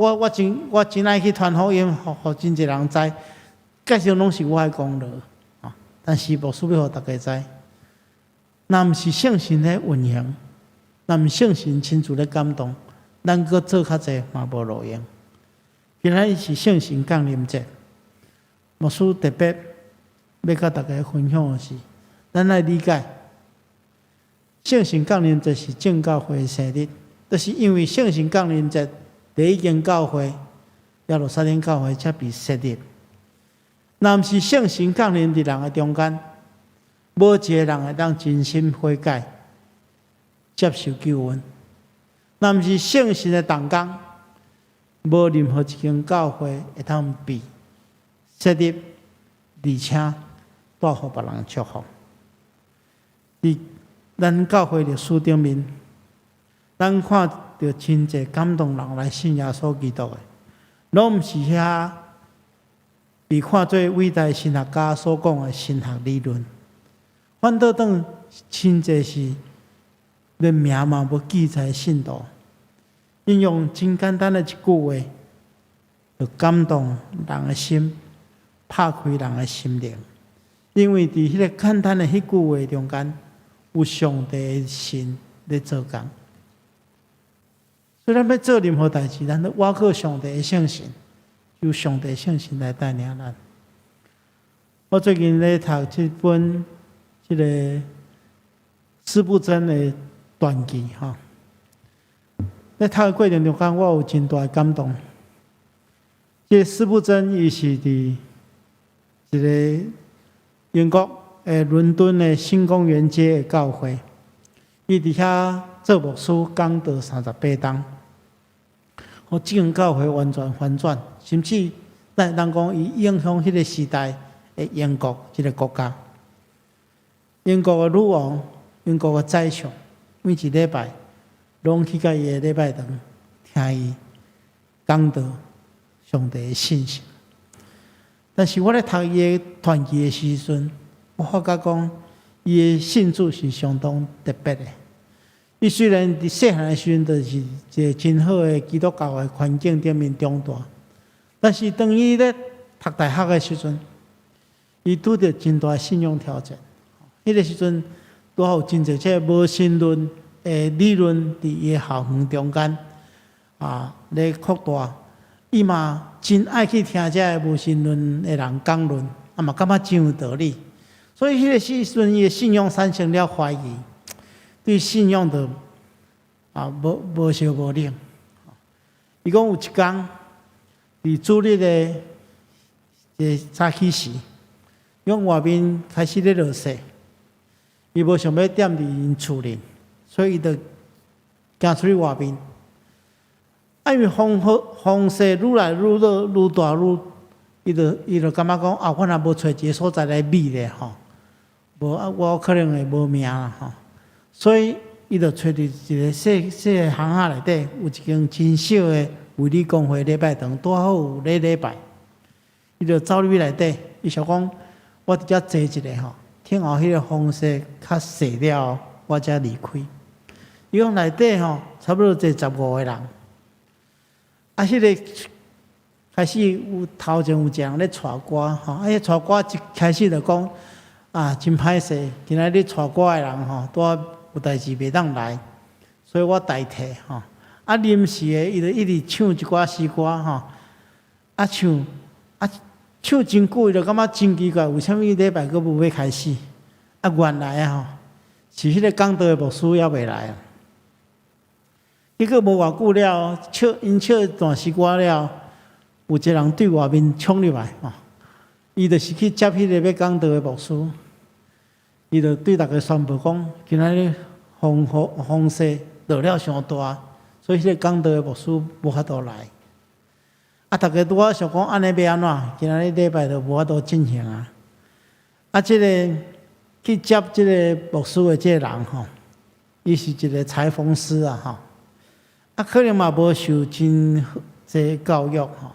我真爱去传福音，互真侪人知，介绍拢是我的功劳但是牧师要互大家知，若毋是圣神的运行，若毋是圣神亲自的感动，咱搁做较济嘛无路用。今仔是圣神降临节，牧师特别要甲大家分享的是，咱来理解圣神降临节是正教会的生日。就是因为圣神降临节第一间教会，耶路撒冷教会才被设立。若毋是圣神降临伫人的中间，无一个人会当真心悔改，接受救恩。若毋是圣神的动工，无任何一间教会会当被设立，而且带互别人祝福。伫咱教会历史顶面，咱看到真侪感动人来信耶稣基督的，拢毋是遐被看做伟大神学家所讲的神学理论，反倒当真侪是连名嘛无记载信徒，应用真简单的一句话，就感动人的心，拍开人的心灵。因为伫迄个简单的迄句话中间，有上帝的神在做工。所以咱要做任何代志，咱都挖靠上帝的圣神，由上帝的圣神来带领咱。我最近咧读这本司布真的传记在读的过程中间，我有真大的感动。这司布真伊是伫一个英国伦敦的新公园街的教会，伊伫遐做牧师讲道38档。互这间教会完全反转，甚至咱会当讲伊影响迄个时代的英国这个国家。英国的女王、英国的宰相，每一礼拜拢去甲伊的礼拜堂听伊讲道上帝的信息。但是我咧读伊的传记的时阵，我发觉讲伊的信主是相当特别的。伊虽然伫细汉的时阵，就是一个真好的基督教的环境顶面长大，但是当伊咧读大学的时阵，伊拄着真大信仰挑战。迄个时阵，拄好有真侪这无神论的理论伫伊的校园中间咧扩大。伊嘛真爱去听这无神论的人讲论，嘛感觉真有道理。所以迄个时阵，伊的信仰产生了怀疑。对信仰的无烧无冷。伊讲有一天，伫主日的早起时，用外面开始咧落雪，伊无想要踮伫因厝里，所以伊就行出去外面。因为风势愈来愈大愈伊就感觉讲啊，我若无找一个所在来觅咧吼，无啊，我可能会无命啦吼。所以伊就找伫一个细个巷仔内底，有一间真小的卫理公会礼拜堂，拄好有礼拜。伊就走入去内底，伊想讲，我伫遮坐一下吼，听候迄个风势较细了，我才离开。伊讲内底吼，差不多坐15个人。啊，迄个开始有头前有一个人咧唱歌吼，迄唱歌一开始就讲啊，真歹势，今仔日唱歌的人吼，拄有代志袂当来，所以我代替吼。啊，临时的伊就一直唱一寡诗歌吼，啊唱真久，伊就感觉真奇怪，为什么礼拜阁无要开始？啊，原来吼是迄个讲道的牧师还袂来啊。结果无偌久了，因唱一段诗歌了，有一个人对外面冲入来吼，伊就是去接迄个要讲道的牧师，伊就对大家宣布讲，今仔日风势落了伤大，所以迄个讲道的牧师无法度来。啊，大家拄仔想讲安尼要安怎？今仔日礼拜就无法度进行啊。啊，即个去接即个牧师的即个人吼，伊是一个裁缝师啊吼。啊，可能嘛无受真济教育吼，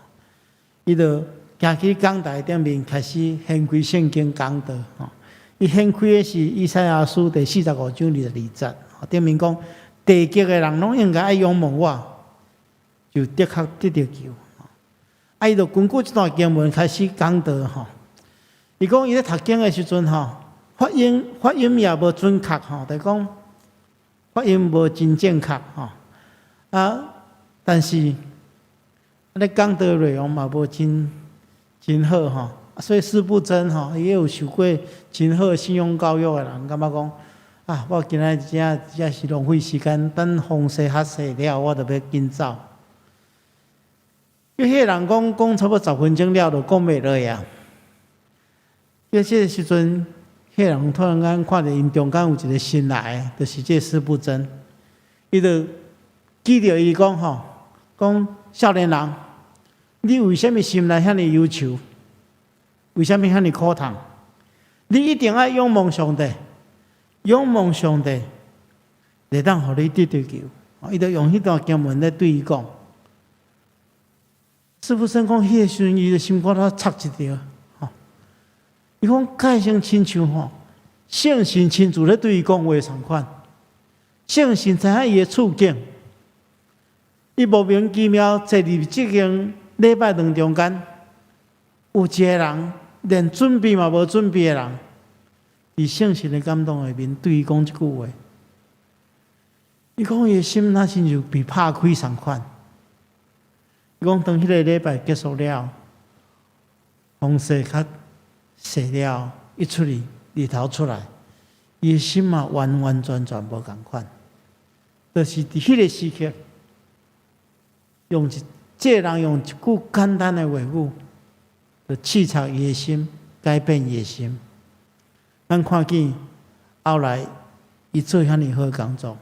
伊就行去讲台顶面开始掀开圣经讲道吼。伊掀开的是以赛亚书第45章22节，顶面讲地极的人拢应该爱仰望我，就的确得到救。啊，伊就根据这段经文开始讲道吼。伊讲伊咧读经的时阵吼，发音也无准确吼，就讲发音无真正确吼。啊，但是咧讲道内容嘛无真好吼，所以师不真吼，也有受过真好信用教育的人，感觉讲啊，我今仔只是浪费时间，等风势较细了，我就要紧走。因为迄个人讲差不多10分钟了，就讲袂落啊。因为这个时阵，迄个人突然间看到因中间有一个新来的，就是这师不真，伊就记着伊讲吼，讲少年人，你为什么心内遐尼忧愁？为什么遐尼苦痛？你一定要仰望上帝，仰望上帝，会当互你得到救。伊就用迄段经文来对伊讲。师父生讲，迄个时阵，伊的心肝头插一条，吼。伊讲，改成亲像吼，圣神亲自咧对伊讲话同款。圣神知影伊的处境。伊莫名其妙坐入即间礼拜堂中间，有一个人连准备嘛无准备的人，伫圣神的感动下面对伊讲一句话。伊讲伊的心那亲像被拍开同款。伊讲当迄个礼拜结束了，风势较细了，一出去日头出来，伊的心嘛完完全全无共款，就是伫迄个时刻。这个人用一句简单的话语，就刺插伊的心，改变伊的心。咱看见后来，伊做遐尼好工作，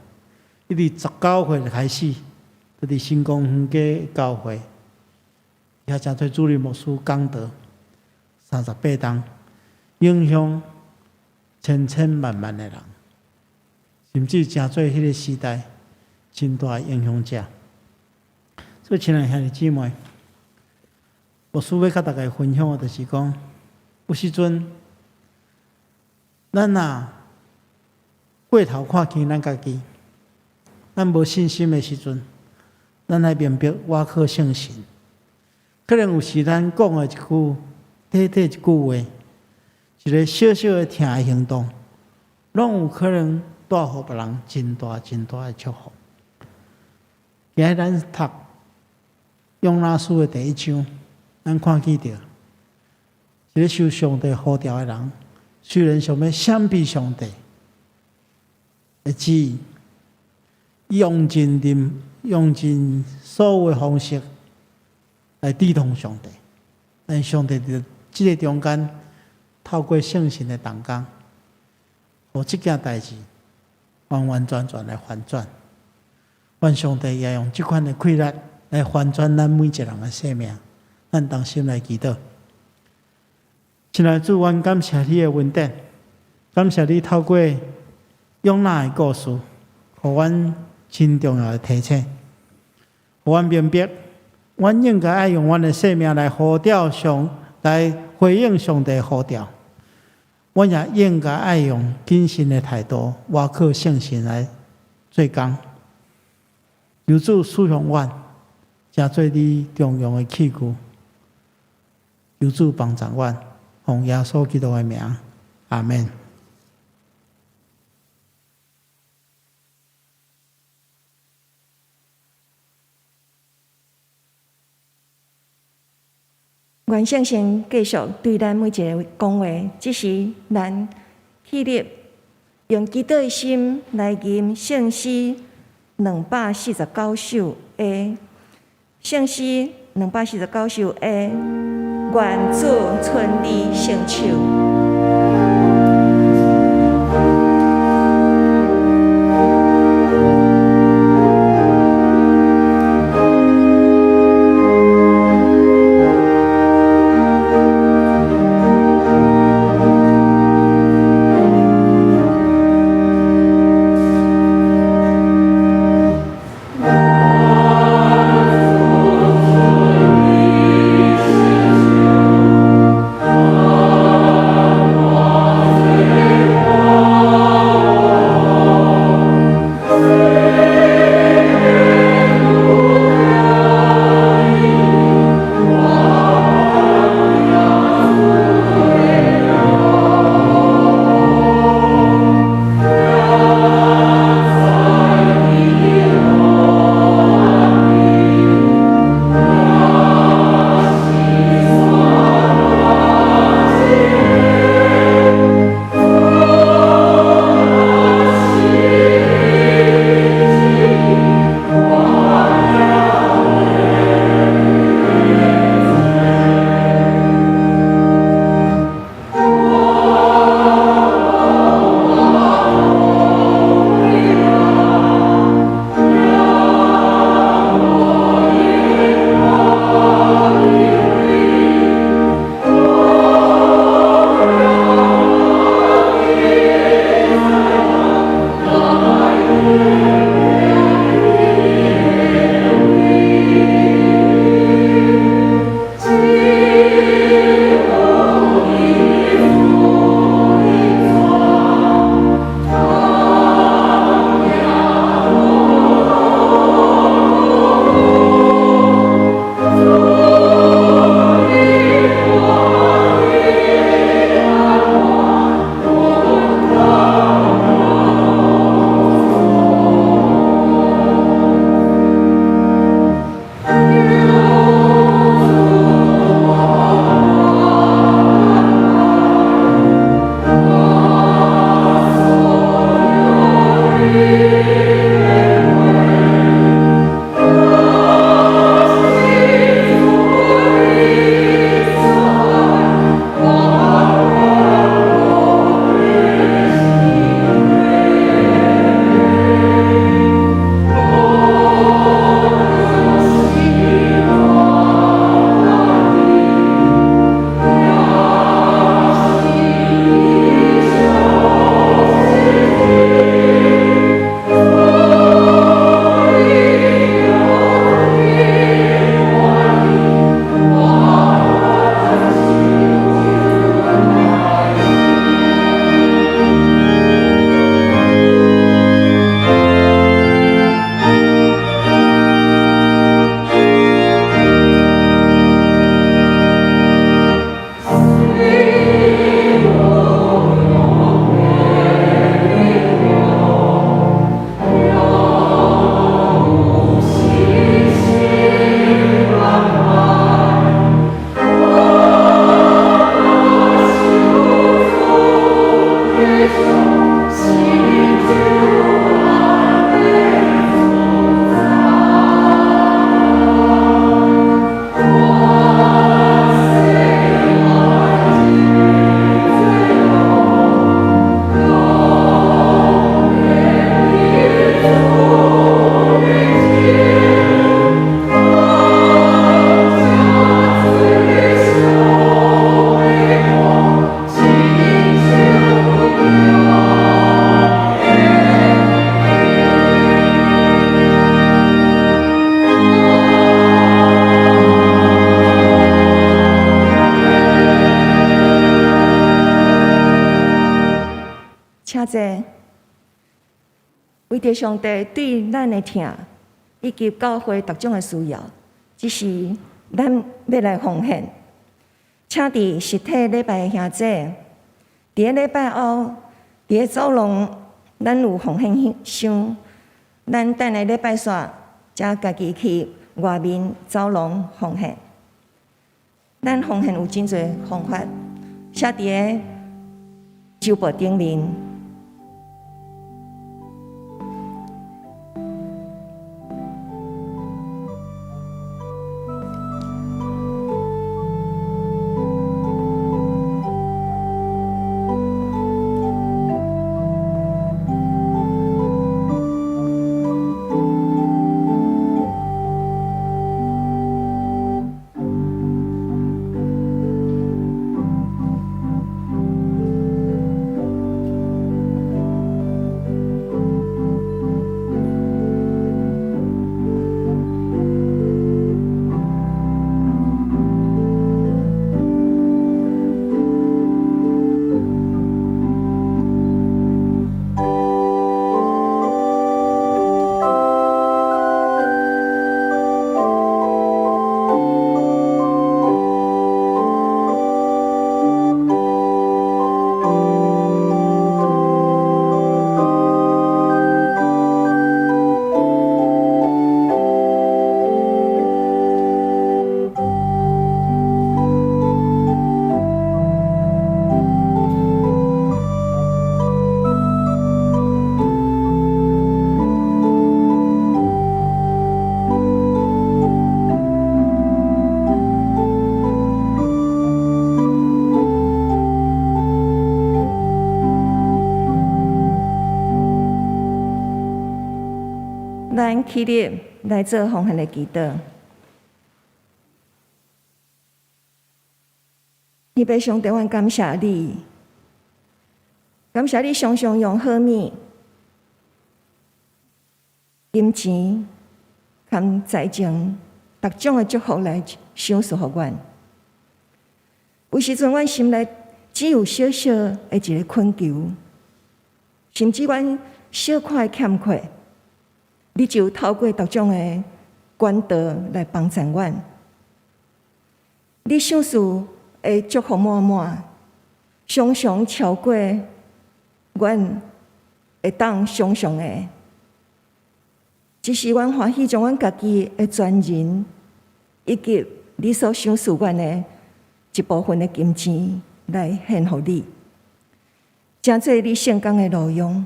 伊伫19岁就开始，就伫新光园街教会，也真侪主任牧师讲道，38档，影响千万的人，甚至真做迄个时代真大影响者。所以，亲爱兄弟姊妹，牧师要甲大家分享的，就是讲，有时阵，咱过头看见咱家己，咱无信心的时阵，咱来明白我靠圣神。可能有时咱讲的一句一句话，一个小小的听的行动，拢有可能带予别人真大的祝福。今日咱读用那书的第1章，咱看见到一个受上帝呼召的人，虽然想要闪避上帝的旨意，用尽所有的方式来抵挡上帝，但上帝在这个中间透过圣神的同工，互这件代志完完全全来反转。愿上帝也用这款的气力来翻转咱每一个人的生命，咱同心来祈祷。亲爱的主，阮感谢你的恩典，感谢你透过用那的故事，互阮真重要的提醒，互阮明白，阮应该爱用阮的生命来呼召来回应上帝的呼召。阮也应该爱用谨慎的态度，挖靠圣神来做工。求主使用阮，成做你重用的器具。求主帮助阮，奉耶稣基督的名，阿门。愿圣神继续对咱每一个讲话，只是咱起立，用基督的心来吟圣诗249首 A， 圣诗249首 A， 愿主顺利成就。者为着上帝对咱的疼，以及教会各种的需要，只是咱要来奉献。请伫实体礼拜的兄姐，伫个礼拜后，伫个走廊，咱有奉献箱，咱等下礼拜煞，才家己去外面走廊奉献。咱奉献有真侪方法，写伫个周报顶面。咱起立来做奉献的祈祷。你被上帝，阮感谢你，感谢你常常用好物、金钱、含财政各种的祝福来赏赐予阮。有时阵，阮心内只有小小的一个困求，甚至阮小可的欠缺。你就透过各种的管道来帮助阮，你赏赐的祝福满满，常常超过阮会当想象的。只是阮欢喜将阮家己的全人，以及你所赏赐阮的一部分的金钱来献予你，诚做你圣工的路用，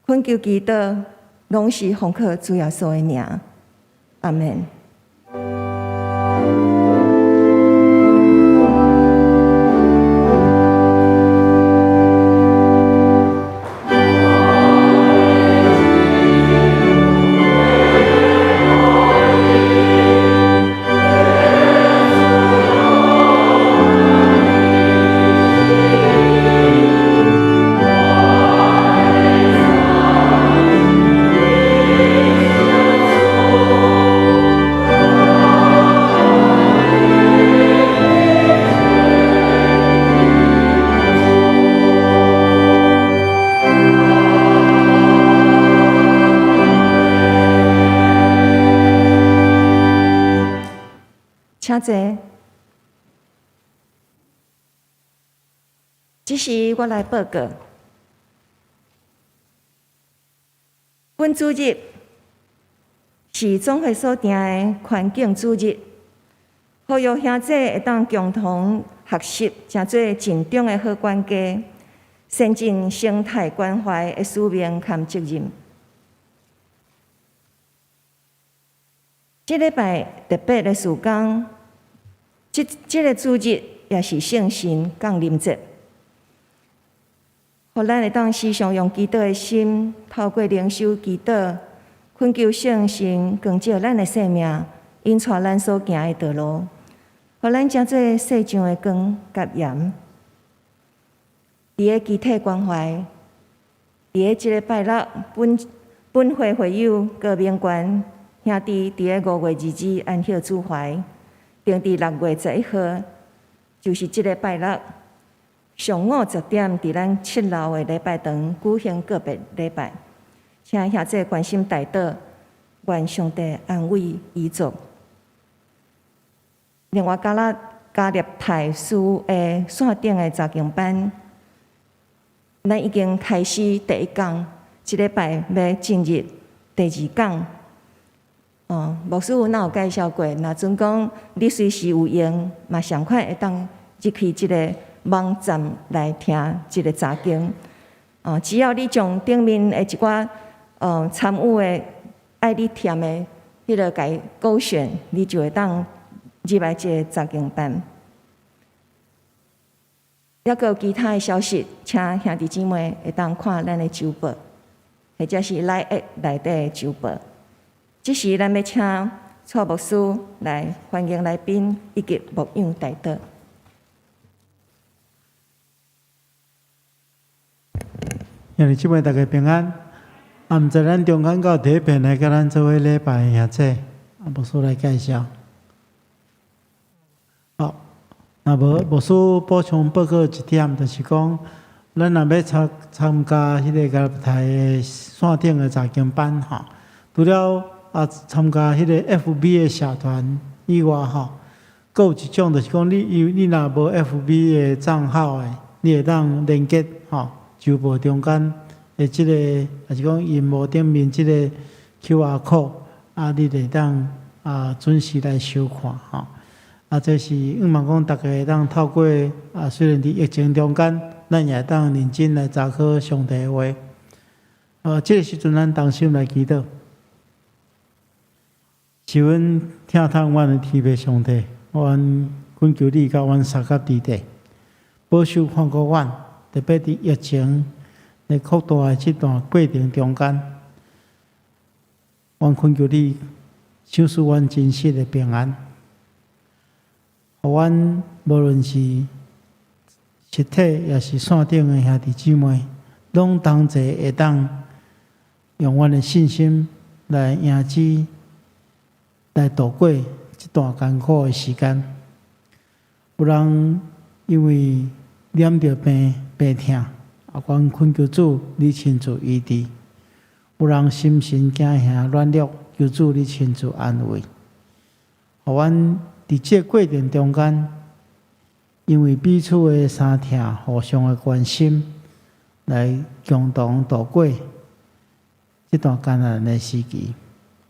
恳求祈祷。拢是奉靠主耶稣的名，阿门。请坐。这是我来报告。本主日是总会所定的环境主日，呼吁兄姐会当共同学习，诚做尽忠的好管家，善尽生态关怀的使命和责任。这礼拜特别的事工。这个主日也是圣神降临节，互咱会当时常用祈祷的心，透过灵修祈祷，恳求圣神光照咱的生命，引带咱所行的道路，互咱诚做世上的光甲盐。伫个集体关怀，伫个即个拜六本会会友高明关兄弟伫个5月2日安息主怀。定伫6月11号，就是这个拜六，上午10點，伫咱7樓的禮拜堂舉行個別禮拜，請遐這關心代禱，願上帝安慰遺族。另外，加入台書的線頂的查經班，咱已經開始第1講，這禮拜要進入第2講。牧師哪有介紹過？若陣講你隨時有閒，嘛上快會當入去這個網站來聽這個查經。只要你將頂面的一寡參與的愛你填的迄個該勾選，你就會當入來這個查經班。還閣有其他的消息，請兄弟姊妹會當看咱的周報，或者是來內底的周報。這時，咱要請蔡牧師來歡迎來賓以及牧養代禱。兄弟姊妹大家平安。毋知咱中間到第一遍來甲咱做伙禮拜的兄弟，牧師來介紹。好，若無牧師補充報告一點，就是講，咱若要參加迄個加入台的線頂的查經班吼，除了參加迄個 FB 的社團以外吼，閣有一種就是講，你若無 FB 的賬號的，你會當連結吼，周報中間的即個，也是講熒幕頂面即個 QR code，你會當準時來收看吼。這是希望講大家會當透過雖然佇疫情中間，咱也會當認真來查考上帝的話。這個時陣咱同心來祈禱。是阮聽透阮的天父上帝，阮懇求你甲阮三甲弟弟，保守看顧阮，特別佇疫情來擴大的這段過程中間，阮懇求你賞賜阮真實的平安，互阮無論是實體也是線頂的兄弟姊妹，攏同齊會當用阮的信心來迎接。來度過這段艱苦的時間，有人因為染着病痛，阮懇求主你親自醫治；有人心神驚嚇軟弱，求主你親自安慰。互阮佇這過程中間，因為彼此的相疼，互相的關心，來共同度過這段艱難的時期。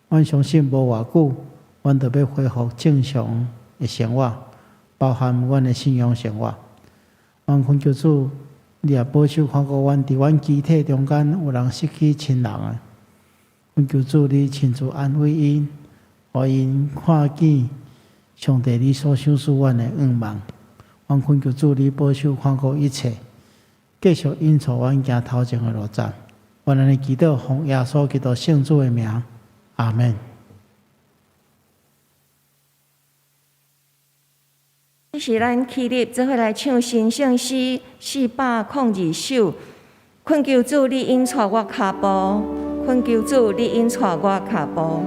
阮相信無偌久。阮就要恢復正常的生活，包含阮的信仰生活。阮懇求主，你也保守看顧阮，佇阮肢體中間有人失去親人啊！懇求主，你親自安慰因，互因看見上帝你所賞賜阮的願望。阮懇求主，你保守看顧一切，繼續引導阮行頭前的路站。阮安尼祈禱，奉耶穌基督聖主的名，阿門。這是咱起立，做伙來唱神聖詩402首。懇求主，你引帶我腳步；懇求主，你引帶我腳步。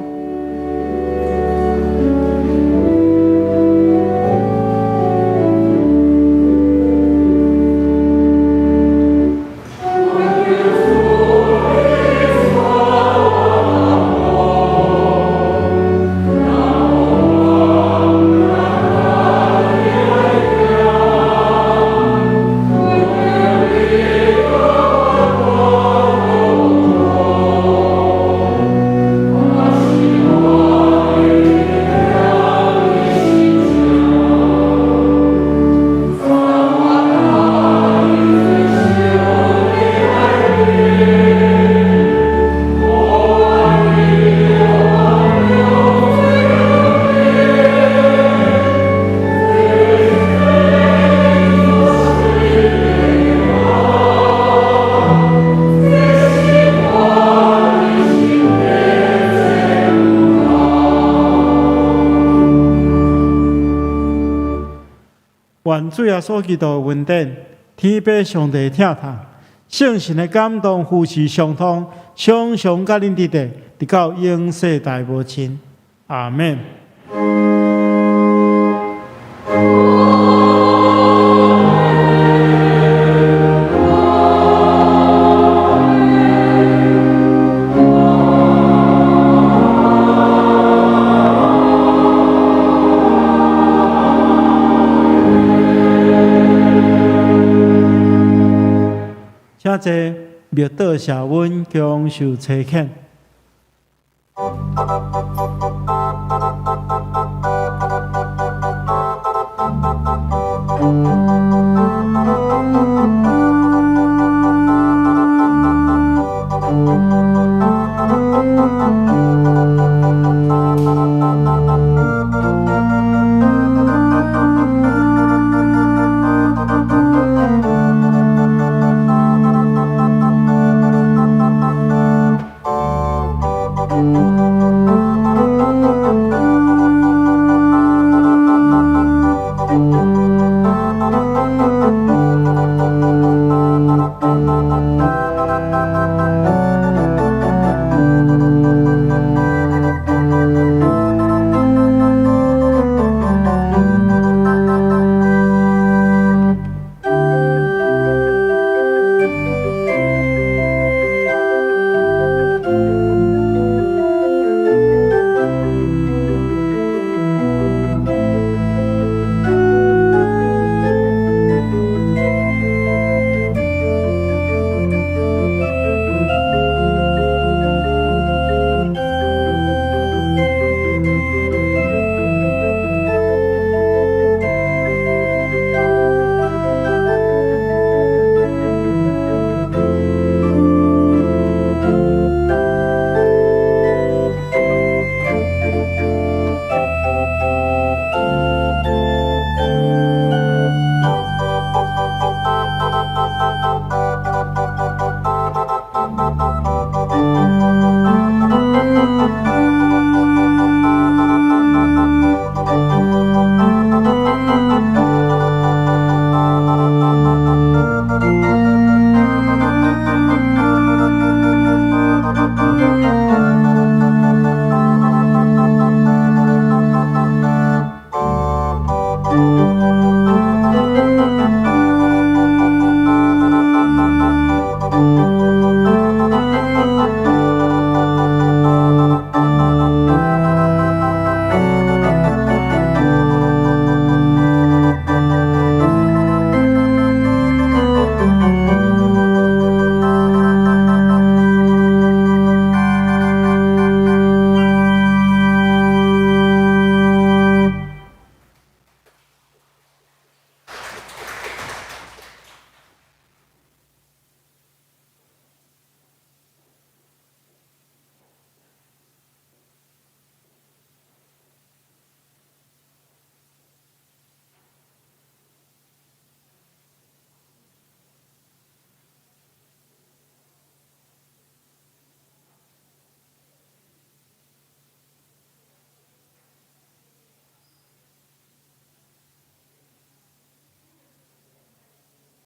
愿主耶稣基督的恩典，天父上帝疼痛，圣神的感动，夫妻相通，常常甲恁伫地，直到永世代无亲。阿门。济灭道下阮将受摧欠。